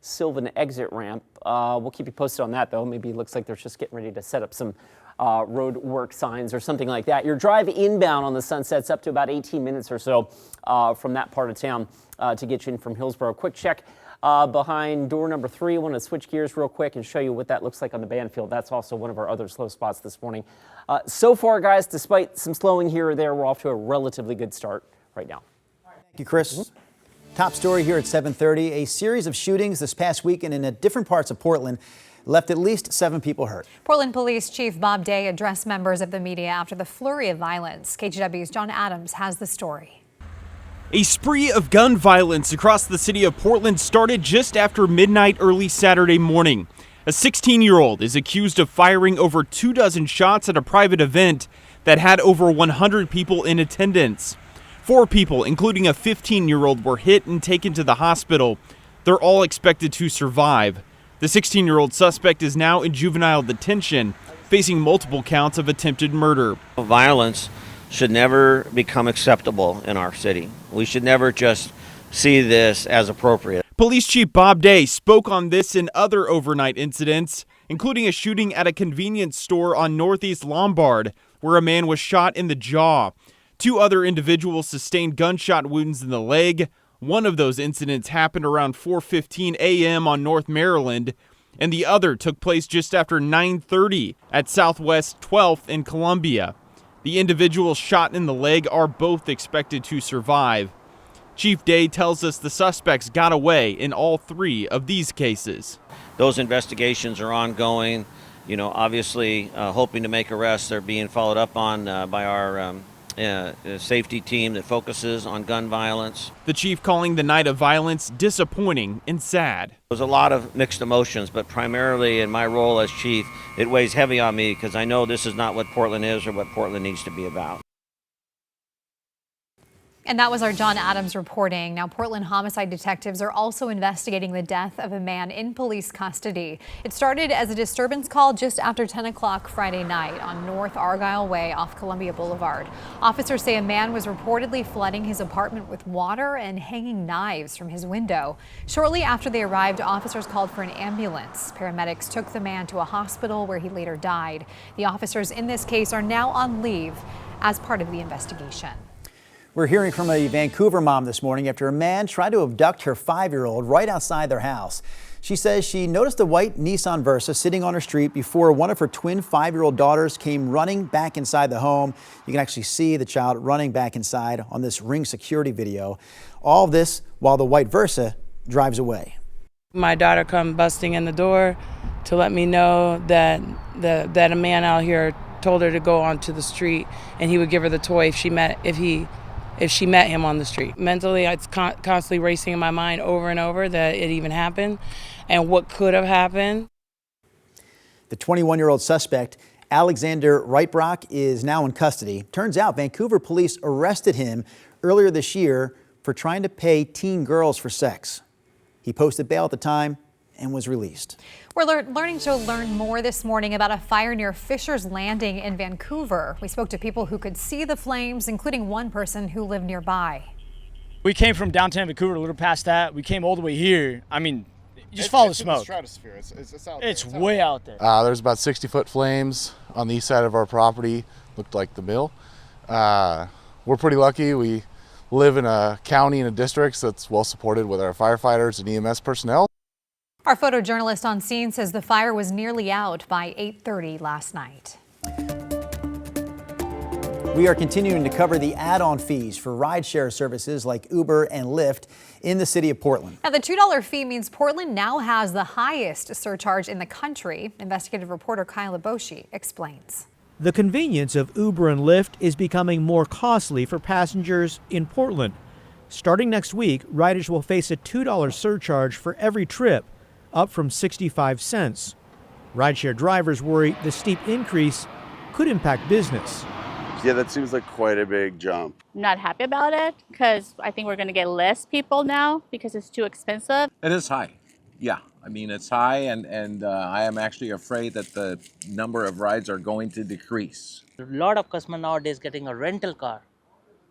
[SPEAKER 4] Sylvan exit ramp. We'll keep you posted on that, though. Maybe it looks like they're just getting ready to set up some road work signs or something like that. Your drive inbound on the Sunset's up to about 18 minutes or so from that part of town to get you in from Hillsborough. Quick check behind door number 3. I want to switch gears real quick and show you what that looks like on the Banfield. That's also one of our other slow spots this morning. So far, guys, despite some slowing here or there, we're off to a relatively good start right now.
[SPEAKER 1] Thank you, Chris. Top story here at 7:30. A series of shootings this past weekend in different parts of Portland left at least 7 people hurt.
[SPEAKER 2] Portland Police Chief Bob Day addressed members of the media after the flurry of violence. KGW's John Adams has the story.
[SPEAKER 5] A spree of gun violence across the city of Portland started just after midnight early Saturday morning. A 16-year-old is accused of firing over 24 shots at a private event that had over 100 people in attendance. 4 people, including a 15-year-old, were hit and taken to the hospital. They're all expected to survive. The 16-year-old suspect is now in juvenile detention, facing multiple counts of attempted murder.
[SPEAKER 7] Violence should never become acceptable in our city. We should never just see this as appropriate.
[SPEAKER 5] Police Chief Bob Day spoke on this and other overnight incidents, including a shooting at a convenience store on Northeast Lombard, where a man was shot in the jaw. 2 other individuals sustained gunshot wounds in the leg. One of those incidents happened around 4:15 a.m. on North Maryland, and the other took place just after 9:30 at Southwest 12th in Columbia. The individuals shot in the leg are both expected to survive. Chief Day tells us the suspects got away in all 3 of these cases.
[SPEAKER 7] Those investigations are ongoing. You know, obviously hoping to make arrests. They're being followed up on by our safety team that focuses on gun violence.
[SPEAKER 5] The chief calling the night of violence disappointing and sad.
[SPEAKER 7] There's a lot of mixed emotions, but primarily in my role as chief, it weighs heavy on me because I know this is not what Portland is or what Portland needs to be about.
[SPEAKER 2] And that was our John Adams reporting. Now, Portland homicide detectives are also investigating the death of a man in police custody. It started as a disturbance call just after 10 o'clock Friday night on North Argyle Way off Columbia Boulevard. Officers say a man was reportedly flooding his apartment with water and hanging knives from his window. Shortly after they arrived, officers called for an ambulance. Paramedics took the man to a hospital where he later died. The officers in this case are now on leave as part of the investigation.
[SPEAKER 1] We're hearing from a Vancouver mom this morning after a man tried to abduct her 5-year-old right outside their house. She says she noticed a white Nissan Versa sitting on her street before one of her twin 5-year-old daughters came running back inside the home. You can actually see the child running back inside on this Ring security video. All of this while the white Versa drives away.
[SPEAKER 9] My daughter come busting in the door to let me know that a man out here told her to go onto the street and he would give her the toy if she met him on the street. Mentally, it's constantly racing in my mind over and over that it even happened and what could have happened.
[SPEAKER 1] The 21-year-old suspect, Alexander Reitbrock, is now in custody. Turns out Vancouver police arrested him earlier this year for trying to pay teen girls for sex. He posted bail at the time and was released.
[SPEAKER 2] We're learning to learn more this morning about a fire near Fisher's Landing in Vancouver. We spoke to people who could see the flames, including one person who lived nearby.
[SPEAKER 10] We came from downtown Vancouver, a little past that. We came all the way here. I mean, just follow the smoke.
[SPEAKER 11] It's in the stratosphere. It's out
[SPEAKER 10] it's
[SPEAKER 11] there.
[SPEAKER 10] way out there.
[SPEAKER 11] There's about 60-foot flames on the east side of our property. Looked like the mill. We're pretty lucky. We live in a county and a district that's well supported with our firefighters and EMS personnel.
[SPEAKER 2] Our photojournalist on scene says the fire was nearly out by 8:30 last night.
[SPEAKER 1] We are continuing to cover the add-on fees for rideshare services like Uber and Lyft in the city of Portland.
[SPEAKER 2] Now, the $2 fee means Portland now has the highest surcharge in the country. Investigative reporter Kyle Aboshi explains.
[SPEAKER 12] The convenience of Uber and Lyft is becoming more costly for passengers in Portland. Starting next week, riders will face a $2 surcharge for every trip, up from 65 cents. Rideshare drivers worry the steep increase could impact business.
[SPEAKER 25] Yeah, that seems like quite a big jump.
[SPEAKER 26] I'm not happy about it because I think we're going to get less people now because it's too expensive.
[SPEAKER 13] It is high. Yeah, I mean, it's high, and I am actually afraid that the number of rides are going to decrease.
[SPEAKER 14] A lot of customers nowadays getting a rental car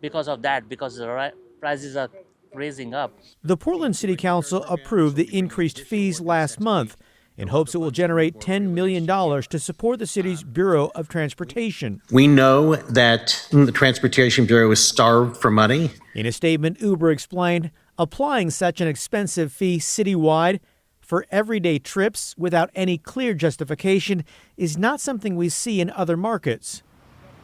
[SPEAKER 14] because of that, because the prices are raising up.
[SPEAKER 12] The Portland City Council approved the increased fees last month in hopes it will generate $10 million to support the city's Bureau of Transportation.
[SPEAKER 27] We know that the Transportation Bureau is starved for money.
[SPEAKER 12] In a statement, Uber explained applying such an expensive fee citywide for everyday trips without any clear justification is not something we see in other markets.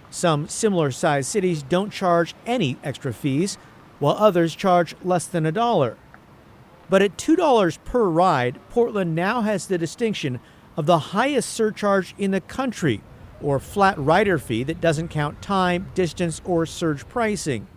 [SPEAKER 12] Some similar-sized cities don't charge any extra fees, while others charge less than $1. But at $2 per ride, Portland now has the distinction of the highest surcharge in the country, or flat rider fee that doesn't count time, distance, or surge pricing.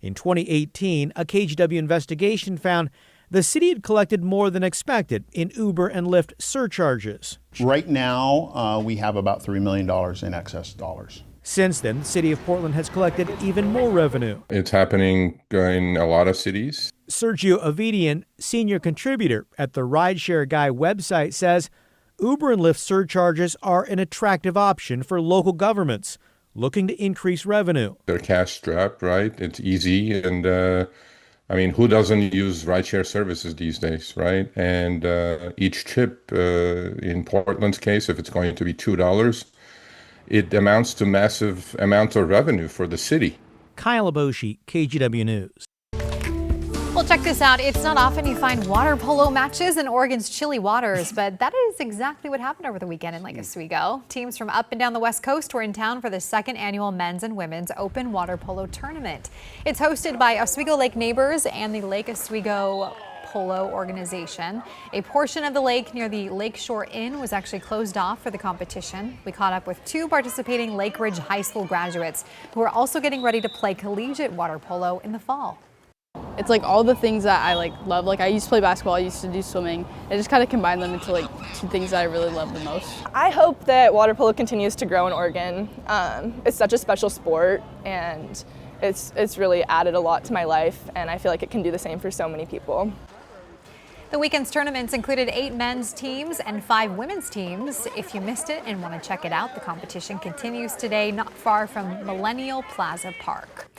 [SPEAKER 12] In 2018, a KGW investigation found the city had collected more than expected in Uber and Lyft surcharges.
[SPEAKER 28] Right now, we have about $3 million in excess dollars.
[SPEAKER 12] Since then, the city of Portland has collected even more revenue.
[SPEAKER 29] It's happening in a lot of cities.
[SPEAKER 12] Sergio Avidian, senior contributor at the Rideshare Guy website, says Uber and Lyft surcharges are an attractive option for local governments looking to increase revenue.
[SPEAKER 29] They're cash strapped, right? It's easy. And I mean, who doesn't use rideshare services these days, right? And each trip, in Portland's case, if it's going to be $2, it amounts to massive amount of revenue for the city.
[SPEAKER 12] Kyle Aboshi, KGW News.
[SPEAKER 2] Well, check this out. It's not often you find water polo matches in Oregon's chilly waters, but that is exactly what happened over the weekend in Lake Oswego. Teams from up and down the West Coast were in town for the second annual men's and women's open water polo tournament. It's hosted by Oswego Lake Neighbors and the Lake Oswego Polo organization. A portion of the lake near the Lakeshore Inn was actually closed off for the competition. We caught up with 2 participating Lake Ridge High School graduates who are also getting ready to play collegiate water polo in the fall.
[SPEAKER 6] It's like all the things that I love. Like I used to play basketball, I used to do swimming. I just kind of combine them into like 2 things that I really love the most.
[SPEAKER 8] I hope that water polo continues to grow in Oregon. It's such a special sport, and it's really added a lot to my life, and I feel like it can do the same for so many people.
[SPEAKER 2] The weekend's tournaments included 8 men's teams and 5 women's teams. If you missed it and want to check it out, the competition continues today not far from Millennial Plaza Park.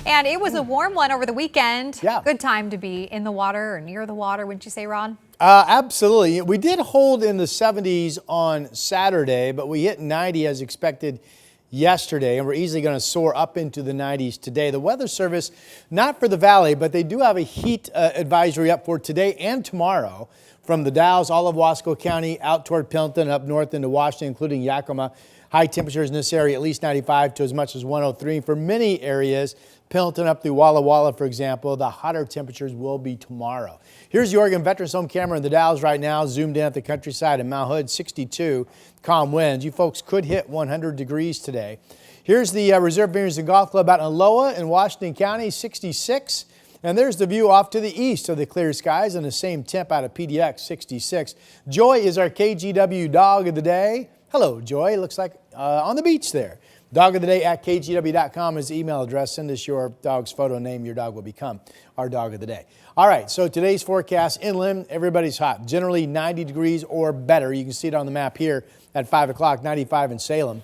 [SPEAKER 2] And it was a warm one over the weekend.
[SPEAKER 3] Yeah.
[SPEAKER 2] Good time to be in the water or near the water, wouldn't you say, Ron?
[SPEAKER 3] Absolutely. We did hold in the 70s on Saturday, but we hit 90 as expected yesterday, and we're easily going to soar up into the 90s today. The Weather Service, not for the valley, but they do have a heat advisory up for today and tomorrow from the Dalles, all of Wasco County, out toward Pendleton, up north into Washington, including Yakima. High temperatures in this area, at least 95 to as much as 103. For many areas, Pendleton up through Walla Walla, for example, the hotter temperatures will be tomorrow. Here's the Oregon Veterans Home camera in the Dalles right now, zoomed in at the countryside in Mount Hood, 62, calm winds. You folks could hit 100 degrees today. Here's the Reserve Vineyards and Golf Club out in Aloha in Washington County, 66. And there's the view off to the east of the clear skies and the same temp out of PDX, 66. Joy is our KGW dog of the day. Hello, Joy. Looks like on the beach there. Dog of the day at kgw.com is the email address. Send us your dog's photo name. Your dog will become our dog of the day. All right, so today's forecast inland, everybody's hot. Generally 90 degrees or better. You can see it on the map here at 5 o'clock, 95 in Salem.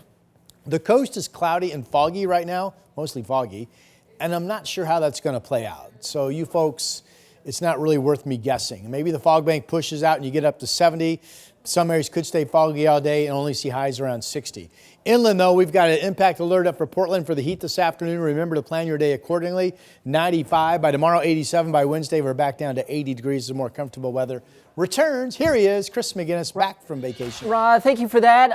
[SPEAKER 3] The coast is cloudy and foggy right now, mostly foggy, and I'm not sure how that's going to play out. So you folks, it's not really worth me guessing. Maybe the fog bank pushes out and you get up to 70. Some areas could stay foggy all day and only see highs around 60. Inland, though, we've got an impact alert up for Portland for the heat this afternoon. Remember to plan your day accordingly. 95 by tomorrow, 87 by Wednesday. We're back down to 80 degrees of more comfortable weather. Returns. Here he is, Chris McGinnis, back from vacation.
[SPEAKER 4] Thank you for that.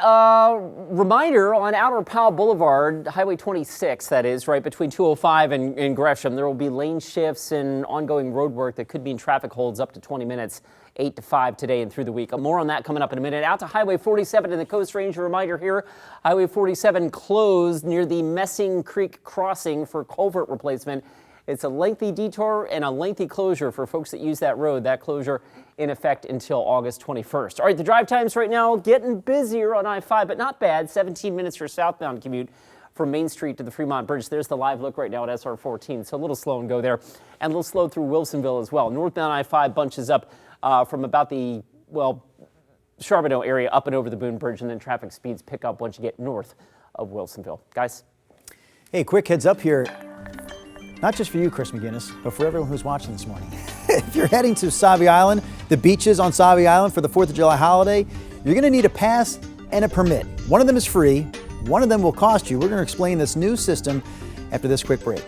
[SPEAKER 4] Reminder on Outer Powell Boulevard, Highway 26, that is, right between 205 and Gresham. There will be lane shifts and ongoing road work that could mean traffic holds up to 20 minutes. 8 to 5 today and through the week. More on that coming up in a minute. Out to Highway 47 in the Coast Range. A reminder here, Highway 47 closed near the Messing Creek crossing for culvert replacement. It's a lengthy detour and a lengthy closure for folks that use that road. That closure in effect until August 21st. All right, the drive times right now getting busier on I-5, but not bad. 17 minutes for southbound commute from Main Street to the Fremont Bridge. There's the live look right now at SR 14, so a little slow and go there. And a little slow through Wilsonville as well. Northbound I-5 bunches up from about the, Charbonneau area up and over the Boone Bridge, and then traffic speeds pick up once you get north of Wilsonville. Guys?
[SPEAKER 1] Hey, quick heads up here. Not just for you, Chris McGinnis, but for everyone who's watching this morning. If you're heading to Sauvie Island, the beaches on Sauvie Island for the 4th of July holiday, you're going to need a pass and a permit. One of them is free. One of them will cost you. We're going to explain this new system after this quick break.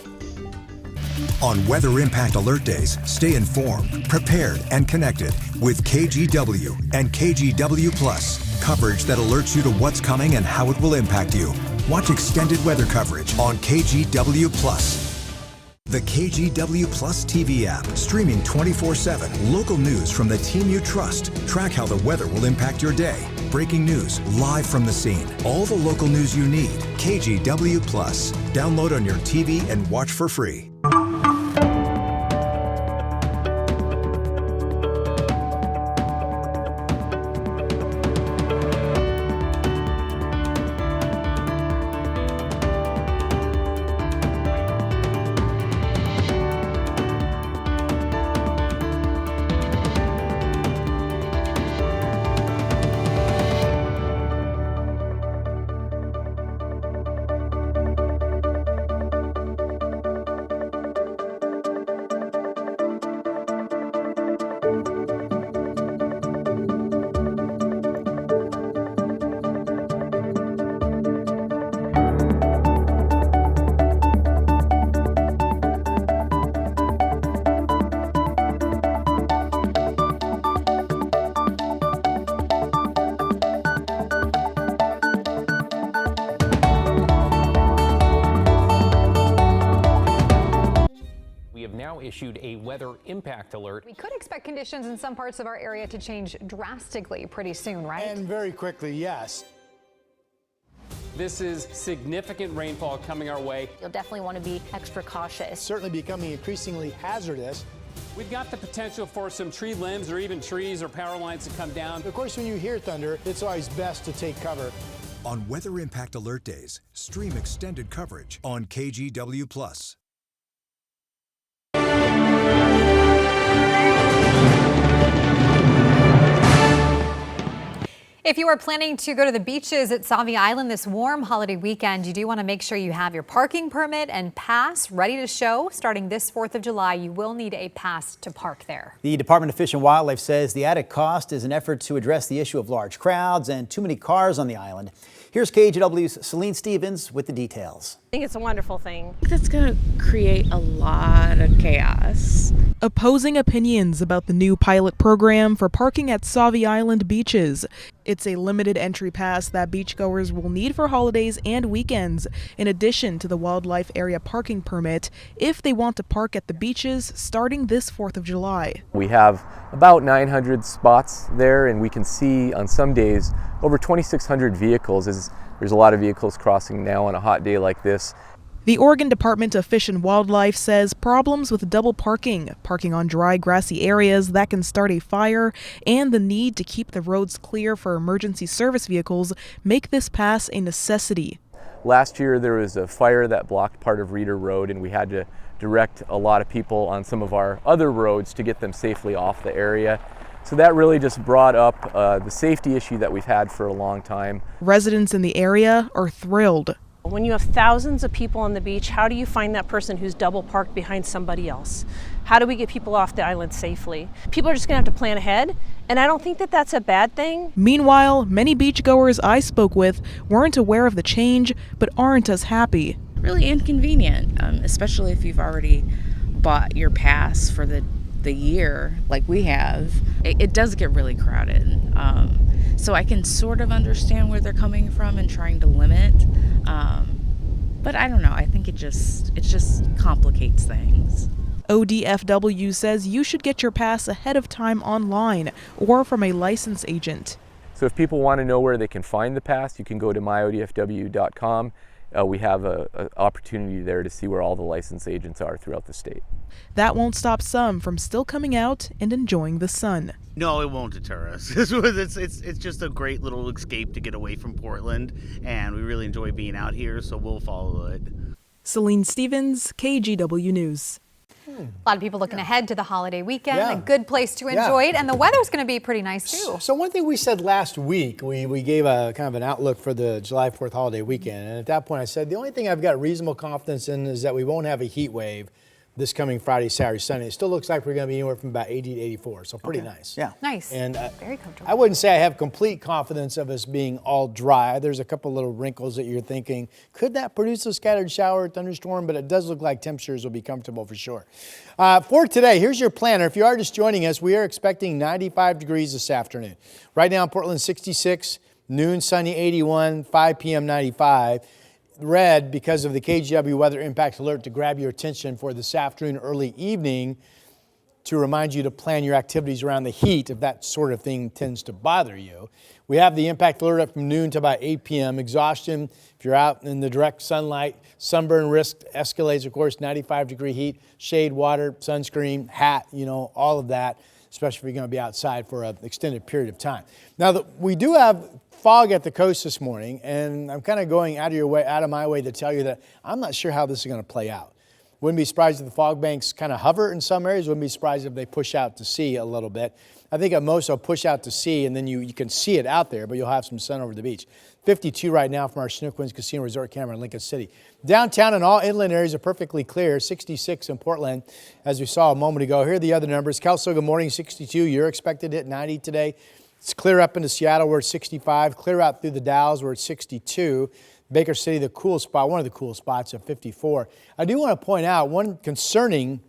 [SPEAKER 15] On Weather Impact Alert Days, stay informed, prepared, and connected with KGW and KGW Plus. Coverage that alerts you to what's coming and how it will impact you. Watch extended weather coverage on KGW Plus. The KGW Plus TV app, streaming 24/7. Local news from the team you trust. Track how the weather will impact your day. Breaking news live from the scene. All the local news you need. KGW Plus. Download on your TV and watch for free.
[SPEAKER 16] We have now issued a weather impact alert.
[SPEAKER 2] We could expect conditions in some parts of our area to change drastically pretty soon, right?
[SPEAKER 3] And very quickly, yes.
[SPEAKER 16] This is significant rainfall coming our way.
[SPEAKER 17] You'll definitely want to be extra cautious.
[SPEAKER 3] Certainly becoming increasingly hazardous.
[SPEAKER 16] We've got the potential for some tree limbs or even trees or power lines to come down.
[SPEAKER 3] Of course, when you hear thunder, it's always best to take cover.
[SPEAKER 15] On Weather Impact Alert Days, stream extended coverage on KGW+.
[SPEAKER 2] If you are planning to go to the beaches at Sauvie Island this warm holiday weekend, you do want to make sure you have your parking permit and pass ready to show. Starting this 4th of July, you will need a pass to park there.
[SPEAKER 1] The Department of Fish and Wildlife says the added cost is an effort to address the issue of large crowds and too many cars on the island. Here's KGW's Celine Stevens with the details.
[SPEAKER 18] I think it's a wonderful thing.
[SPEAKER 19] That's going to create a lot of chaos.
[SPEAKER 20] Opposing opinions about the new pilot program for parking at Sauvie Island beaches. It's a limited entry pass that beachgoers will need for holidays and weekends, in addition to the wildlife area parking permit, if they want to park at the beaches starting this 4th of July.
[SPEAKER 21] We have about 900 spots there, and we can see on some days over 2,600 vehicles. There's a lot of vehicles crossing now on a hot day like this.
[SPEAKER 20] The Oregon Department of Fish and Wildlife says problems with double parking on dry, grassy areas that can start a fire, and the need to keep the roads clear for emergency service vehicles make this pass a necessity.
[SPEAKER 21] Last year there was a fire that blocked part of Reeder Road, and we had to direct a lot of people on some of our other roads to get them safely off the area. So that really just brought up the safety issue that we've had for a long time.
[SPEAKER 20] Residents in the area are thrilled.
[SPEAKER 18] When you have thousands of people on the beach, how do you find that person who's double parked behind somebody else? How do we get people off the island safely? People are just going to have to plan ahead, and I don't think that that's a bad thing.
[SPEAKER 20] Meanwhile, many beachgoers I spoke with weren't aware of the change, but aren't as happy.
[SPEAKER 19] Really inconvenient, especially if you've already bought your pass for the year like we have. It does get really crowded. So I can sort of understand where they're coming from and trying to limit. But I don't know, I think it just complicates things.
[SPEAKER 20] ODFW says you should get your pass ahead of time online or from a license agent.
[SPEAKER 21] So if people want to know where they can find the pass, you can go to myodfw.com. We have an opportunity there to see where all the license agents are throughout the state.
[SPEAKER 20] That won't stop some from still coming out and enjoying the sun.
[SPEAKER 22] No, it won't deter us. It's just a great little escape to get away from Portland, and we really enjoy being out here, so we'll follow it.
[SPEAKER 20] Celine Stevens, KGW News.
[SPEAKER 2] A lot of people looking ahead to the holiday weekend, a good place to enjoy it, and the weather's going to be pretty nice too.
[SPEAKER 3] So one thing we said last week, we gave a kind of an outlook for the July 4th holiday weekend, and at that point I said the only thing I've got reasonable confidence in is that we won't have a heat wave this coming Friday, Saturday, Sunday. It still looks like we're going to be anywhere from about 80 to 84, so pretty nice.
[SPEAKER 1] Yeah.
[SPEAKER 2] Nice.
[SPEAKER 3] And
[SPEAKER 2] very comfortable.
[SPEAKER 3] I wouldn't say I have complete confidence of us being all dry. There's a couple little wrinkles that you're thinking, could that produce a scattered shower, thunderstorm? But it does look like temperatures will be comfortable for sure. For today, here's your planner. If you are just joining us, we are expecting 95 degrees this afternoon. Right now in Portland, 66, noon sunny 81, 5 p.m. 95. Red because of the KGW weather impact alert to grab your attention for this afternoon, early evening, to remind you to plan your activities around the heat if that sort of thing tends to bother you. We have the impact alert up from noon to about 8 p.m. Exhaustion, if you're out in the direct sunlight, sunburn risk escalates, of course, 95-degree heat, shade, water, sunscreen, hat, all of that, especially if you're going to be outside for an extended period of time. Now, we do have fog at the coast this morning, and I'm kind of going out of my way to tell you that I'm not sure how this is going to play out. Wouldn't be surprised if the fog banks kind of hover in some areas. Wouldn't be surprised if they push out to sea a little bit. I think at most they'll push out to sea, and then you can see it out there, but you'll have some sun over the beach. 52 right now from our Chinook Winds Casino Resort camera in Lincoln City. Downtown and all inland areas are perfectly clear. 66 in Portland, as we saw a moment ago. Here are the other numbers. Kelso, good morning, 62. You're expected to hit 90 today. It's clear up into Seattle, where it's 65. Clear out through the Dalles, where it's 62. Baker City, the cool spot, one of the cool spots at 54. I do want to point out one concerning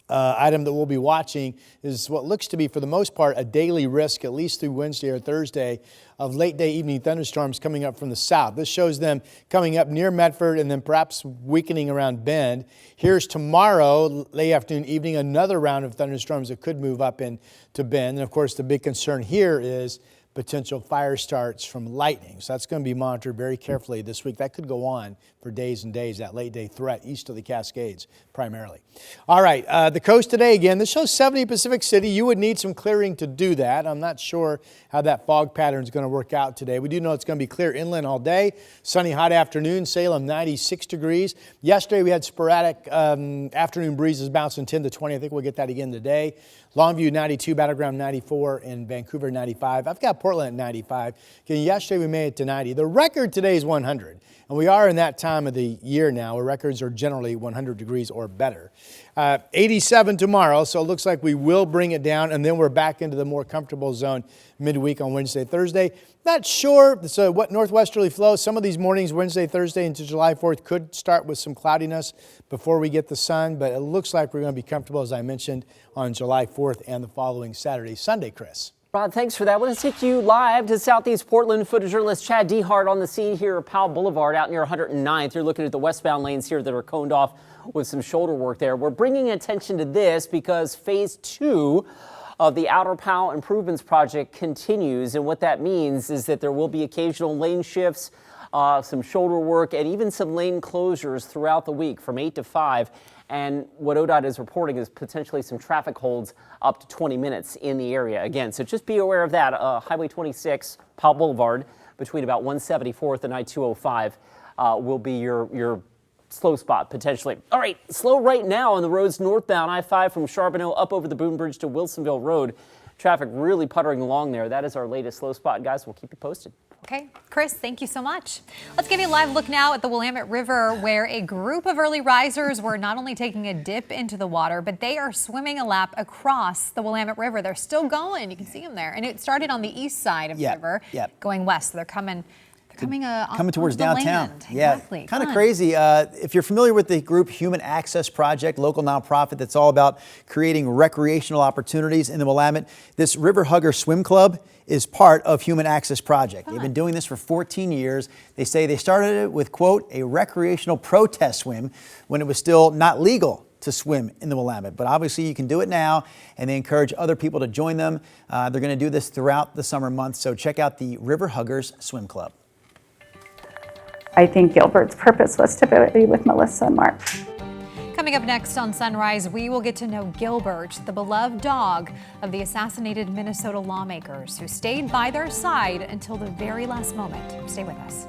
[SPEAKER 3] item that we'll be watching is what looks to be, for the most part, a daily risk, at least through Wednesday or Thursday, of late day evening thunderstorms coming up from the south. This shows them coming up near Medford and then perhaps weakening around Bend. Here's tomorrow, late afternoon, evening, another round of thunderstorms that could move up into Bend. And of course, the big concern here is potential fire starts from lightning. So that's going to be monitored very carefully this week. That could go on for days and days, that late day threat east of the Cascades primarily. All right, the coast today again. This shows 70 Pacific City. You would need some clearing to do that. I'm not sure how that fog pattern is going to work out today. We do know it's going to be clear inland all day. Sunny, hot afternoon. Salem, 96 degrees. Yesterday we had sporadic afternoon breezes bouncing 10 to 20. I think we'll get that again today. Longview 92, Battleground 94, and Vancouver 95. I've got Portland at 95. Again, yesterday we made it to 90. The record today is 100. And we are in that time of the year now where records are generally 100 degrees or better. 87 tomorrow, so it looks like we will bring it down, and then we're back into the more comfortable zone midweek on Wednesday, Thursday. Not sure so what northwesterly flow. Some of these mornings, Wednesday, Thursday into July 4th, could start with some cloudiness before we get the sun, but it looks like we're going to be comfortable, as I mentioned, on July 4th and the following Saturday, Sunday, Chris.
[SPEAKER 4] Rod, thanks for that. I want to take you live to Southeast Portland. Photojournalist Chad Dehart on the scene here at Powell Boulevard out near 109th. You're looking at the westbound lanes here that are coned off with some shoulder work there. We're bringing attention to this because phase 2 of the Outer Powell Improvements Project continues. And what that means is that there will be occasional lane shifts, some shoulder work, and even some lane closures throughout the week from 8 to 5. And what ODOT is reporting is potentially some traffic holds up to 20 minutes in the area. Again, so just be aware of that. Highway 26, Powell Boulevard, between about 174th and I-205 will be your slow spot potentially. All right, slow right now on the roads northbound I-5 from Charbonneau up over the Boone Bridge to Wilsonville Road. Traffic really puttering along there. That is our latest slow spot, guys. We'll keep you posted.
[SPEAKER 2] Okay, Chris, thank you so much. Let's give you a live look now at the Willamette River, where a group of early risers were not only taking a dip into the water, but they are swimming a lap across the Willamette River. They're still going. You can see them there. And it started on the east side of the river, going west. So they're coming
[SPEAKER 1] towards downtown.
[SPEAKER 2] Land.
[SPEAKER 1] Yeah,
[SPEAKER 2] Exactly.
[SPEAKER 1] kind of crazy. If you're familiar with the group Human Access Project, local nonprofit that's all about creating recreational opportunities in the Willamette, this River Hugger Swim Club is part of Human Access Project. They've been doing this for 14 years. They say they started it with, quote, a recreational protest swim when it was still not legal to swim in the Willamette. But obviously you can do it now, and they encourage other people to join them. They're going to do this throughout the summer months, so check out the River Huggers Swim Club.
[SPEAKER 5] I think Gilbert's purpose was to be with Melissa and Mark.
[SPEAKER 2] Coming up next on Sunrise, we will get to know Gilbert, the beloved dog of the assassinated Minnesota lawmakers who stayed by their side until the very last moment. Stay with us.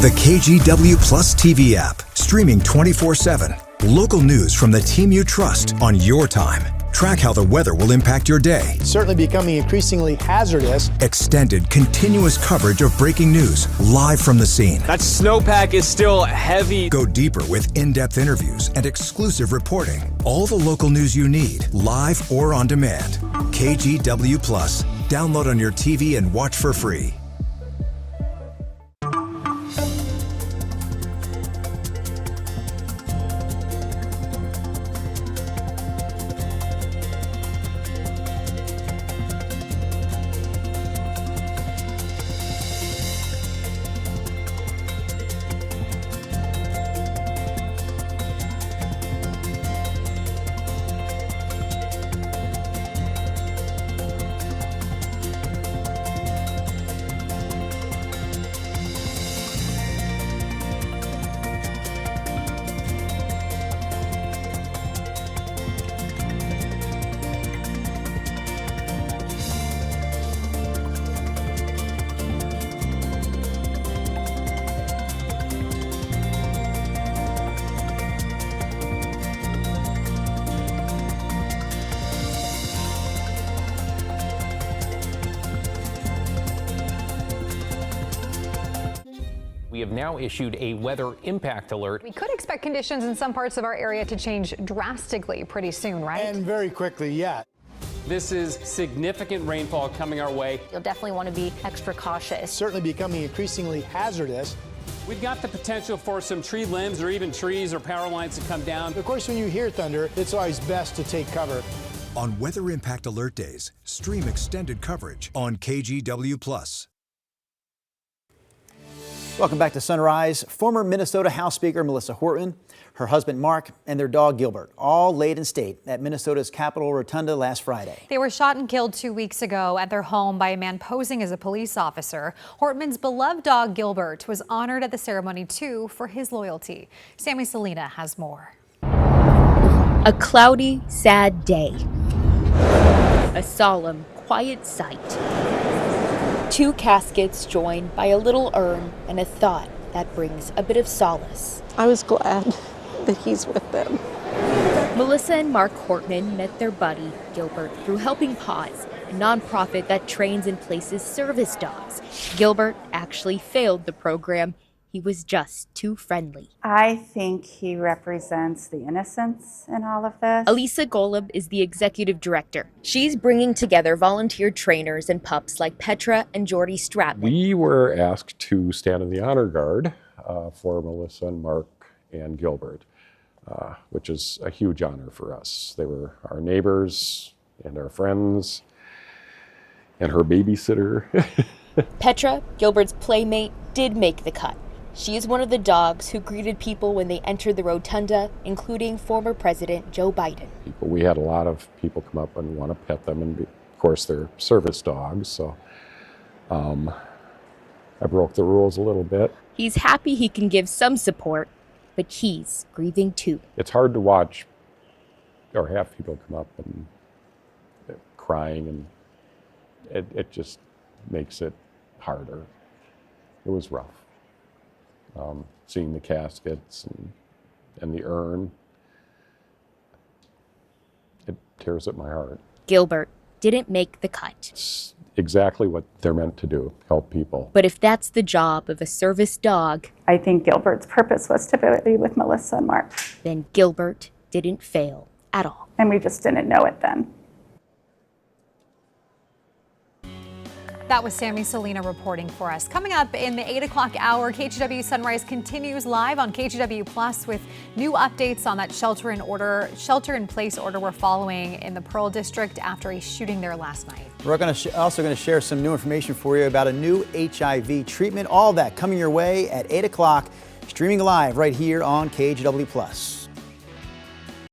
[SPEAKER 15] The KGW Plus TV app, streaming 24/7. Local news from the team you trust on your time. Track how the weather will impact your day.
[SPEAKER 3] Certainly becoming increasingly hazardous.
[SPEAKER 15] Extended, continuous coverage of breaking news live from the scene.
[SPEAKER 7] That snowpack is still heavy.
[SPEAKER 15] Go deeper with in-depth interviews and exclusive reporting. All the local news you need, live or on demand. KGW Plus. Download on your TV and watch for free.
[SPEAKER 9] We have now issued a weather impact alert.
[SPEAKER 2] We could expect conditions in some parts of our area to change drastically pretty soon, right?
[SPEAKER 3] And very quickly, yeah.
[SPEAKER 16] This is significant rainfall coming our way.
[SPEAKER 17] You'll definitely want to be extra cautious.
[SPEAKER 3] Certainly becoming increasingly hazardous.
[SPEAKER 16] We've got the potential for some tree limbs or even trees or power lines to come down.
[SPEAKER 3] Of course, when you hear thunder, it's always best to take cover.
[SPEAKER 15] On Weather Impact Alert days, stream extended coverage on KGW+.
[SPEAKER 1] Welcome back to Sunrise. Former Minnesota House Speaker Melissa Horton, her husband Mark, and their dog Gilbert all laid in state at Minnesota's Capitol Rotunda last Friday.
[SPEAKER 2] They were shot and killed 2 weeks ago at their home by a man posing as a police officer. Hortman's beloved dog Gilbert was honored at the ceremony too for his loyalty. Sammy Selena has more.
[SPEAKER 10] A cloudy, sad day. A solemn, quiet sight. 2 caskets joined by a little urn and a thought that brings a bit of solace.
[SPEAKER 11] I was glad that he's with them.
[SPEAKER 10] Melissa and Mark Hortman met their buddy, Gilbert, through Helping Paws, a nonprofit that trains and places service dogs. Gilbert actually failed the program. He was just too friendly.
[SPEAKER 5] I think he represents the innocence in all of this.
[SPEAKER 10] Elisa Golub is the executive director. She's bringing together volunteer trainers and pups like Petra and Jordy Stratman.
[SPEAKER 13] We were asked to stand in the honor guard for Melissa and Mark and Gilbert, which is a huge honor for us. They were our neighbors and our friends and her babysitter.
[SPEAKER 10] Petra, Gilbert's playmate, did make the cut. She is one of the dogs who greeted people when they entered the rotunda, including former President Joe Biden.
[SPEAKER 13] We had a lot of people come up and want to pet them, and of course they're service dogs, so I broke the rules a little bit.
[SPEAKER 10] He's happy he can give some support, but he's grieving too.
[SPEAKER 13] It's hard to watch or have people come up and crying, and it just makes it harder. It was rough. Seeing the caskets and the urn, it tears at my heart.
[SPEAKER 10] Gilbert didn't make the cut.
[SPEAKER 13] It's exactly what they're meant to do, help people.
[SPEAKER 10] But if that's the job of a service dog,
[SPEAKER 5] I think Gilbert's purpose was to be with Melissa and Mark.
[SPEAKER 10] Then Gilbert didn't fail at all.
[SPEAKER 5] And we just didn't know it then.
[SPEAKER 2] That was Sammy Selena reporting for us. Coming up in the 8 o'clock hour, KGW Sunrise continues live on KGW Plus with new updates on that shelter-in-place order we're following in the Pearl District after a shooting there last night.
[SPEAKER 1] We're also going to share some new information for you about a new HIV treatment. All that coming your way at 8 o'clock, streaming live right here on KGW Plus.